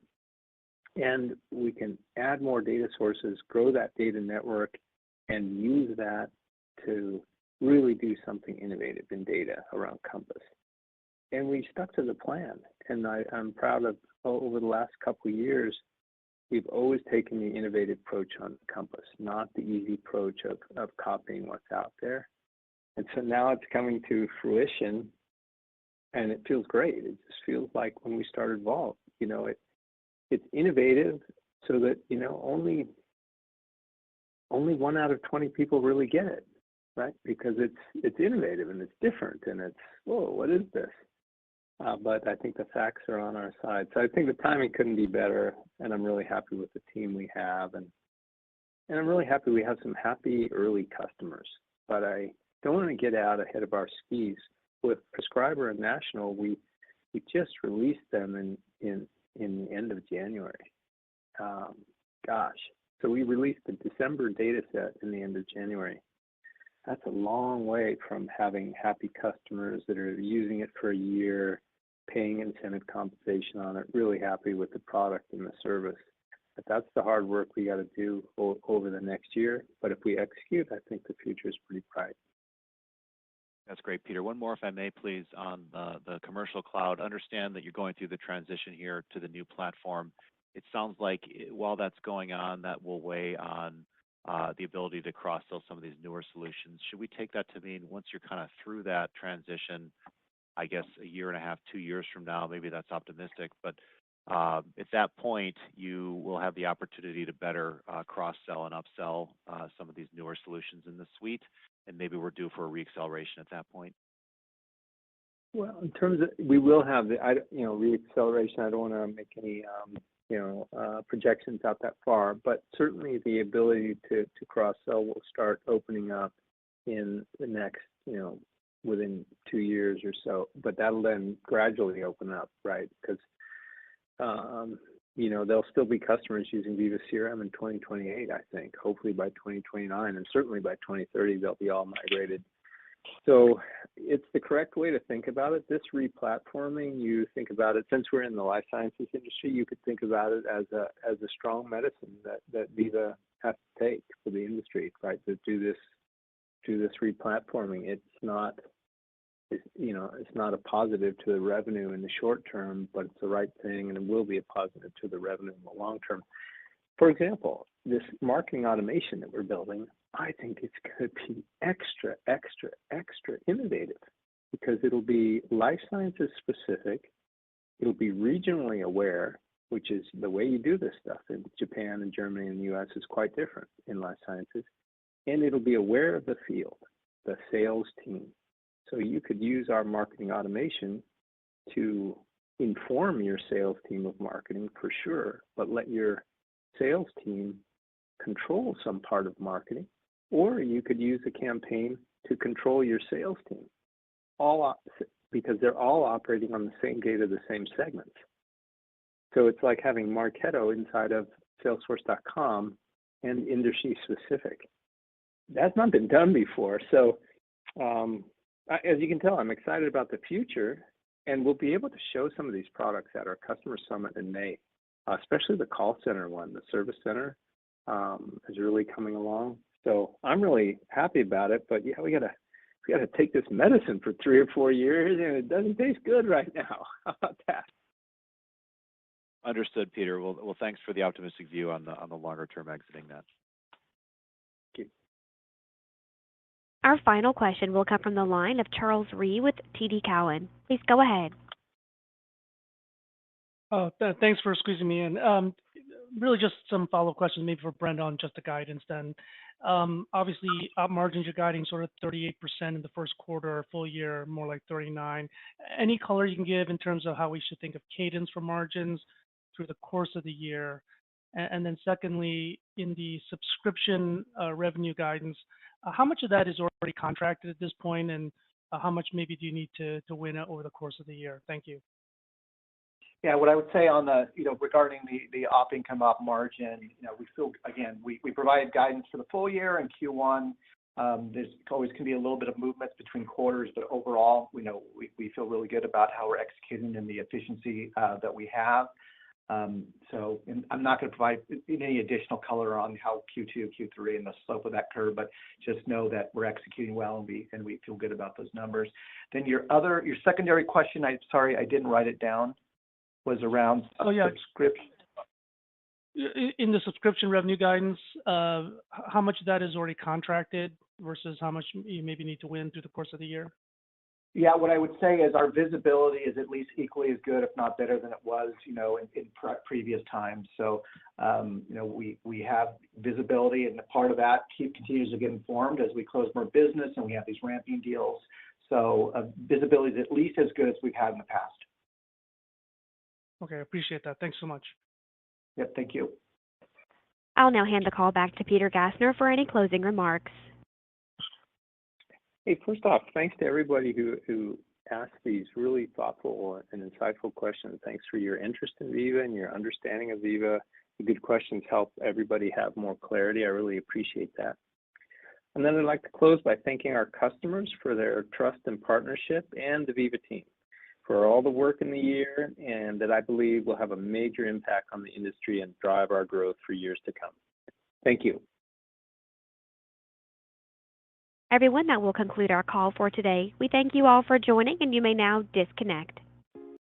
and we can add more data sources, grow that data network, and use that to really do something innovative in data around Compass. And we stuck to the plan. And I'm proud of, over the last couple of years, we've always taken the innovative approach on Compass, not the easy approach of copying what's out there. And so now it's coming to fruition, and it feels great. It just feels like when we started Vault, it's innovative so that, only 1 out of 20 people really get it, right? Because it's innovative and it's different and it's, whoa, what is this? But I think the facts are on our side. So I think the timing couldn't be better, and I'm really happy with the team we have. And I'm really happy we have some happy early customers. But I don't want to get out ahead of our skis. With Prescriber and National, we just released them in the end of January. So we released the December data set in the end of January. That's a long way from having happy customers that are using it for a year, paying incentive compensation on it, really happy with the product and the service. But that's the hard work we got to do over the next year. But if we execute, I think the future is pretty bright. That's great, Peter. One more, if I may, please, on the commercial cloud. Understand that you're going through the transition here to the new platform. It sounds like while that's going on, that will weigh on the ability to cross-sell some of these newer solutions. Should we take that to mean once you're kind of through that transition, I guess a year and a half, 2 years from now, maybe that's optimistic, but at that point, you will have the opportunity to better cross-sell and upsell some of these newer solutions in the suite, and maybe we're due for a reacceleration at that point? Well, in terms of, we will have the, reacceleration. I don't want to make any, projections out that far, but certainly the ability to cross-sell will start opening up in the next, within 2 years or so. But that'll then gradually open up, right? Because, there'll still be customers using Veeva CRM in 2028, I think. Hopefully by 2029, and certainly by 2030, they'll be all migrated. So it's the correct way to think about it. This replatforming, you think about it, since we're in the life sciences industry, you could think about it as a strong medicine that Veeva has to take for the industry, right? To do this replatforming. It's not a positive to the revenue in the short term, but it's the right thing, and it will be a positive to the revenue in the long term. For example, this marketing automation that we're building, I think it's going to be extra, extra, extra innovative because it'll be life sciences specific. It'll be regionally aware, which is the way you do this stuff in Japan and Germany and the US is quite different in life sciences. And it'll be aware of the field, the sales team. So you could use our marketing automation to inform your sales team of marketing for sure, but let your sales team control some part of marketing, or you could use a campaign to control your sales team, because they're all operating on the same data, the same segments. So it's like having Marketo inside of Salesforce.com and industry specific. That's not been done before. So as you can tell, I'm excited about the future, and we'll be able to show some of these products at our customer summit in May, especially the call center one. The service center is really coming along. So I'm really happy about it. But yeah, we gotta take this medicine for 3 or 4 years, and it doesn't taste good right now. How about that? Understood, Peter. Well, thanks for the optimistic view on the longer term exiting that. Thank you. Our final question will come from the line of Charles Rhyee with TD Cowen. Please go ahead. Thanks for squeezing me in. Really just some follow-up questions maybe for Brent on just the guidance then. Obviously, op margins, you're guiding sort of 38% in the first quarter, full year, more like 39%. Any color you can give in terms of how we should think of cadence for margins through the course of the year? And then secondly, in the subscription revenue guidance, how much of that is already contracted at this point, and how much maybe do you need to win over the course of the year? Thank you. Yeah, what I would say on the, regarding the op income, op margin, we feel, again, we provided guidance for the full year in Q1. There's always can be a little bit of movements between quarters, but overall, we feel really good about how we're executing and the efficiency that we have. So I'm not going to provide any additional color on how Q2, Q3, and the slope of that curve, but just know that we're executing well and we feel good about those numbers. Then your secondary question, I'm sorry, I didn't write it down, was around subscription. In the subscription revenue guidance, how much of that is already contracted versus how much you maybe need to win through the course of the year? Yeah, what I would say is our visibility is at least equally as good, if not better than it was, in previous times. So, we have visibility, and part of that continues to get informed as we close more business and we have these ramping deals. So, visibility is at least as good as we've had in the past. Okay, I appreciate that. Thanks so much. Yep, thank you. I'll now hand the call back to Peter Gassner for any closing remarks. Hey, first off, thanks to everybody who asked these really thoughtful and insightful questions. Thanks for your interest in Veeva and your understanding of Veeva. The good questions help everybody have more clarity. I really appreciate that. And then I'd like to close by thanking our customers for their trust and partnership, and the Veeva team for all the work in the year, and that I believe will have a major impact on the industry and drive our growth for years to come. Thank you. Everyone, that will conclude our call for today. We thank you all for joining, and you may now disconnect.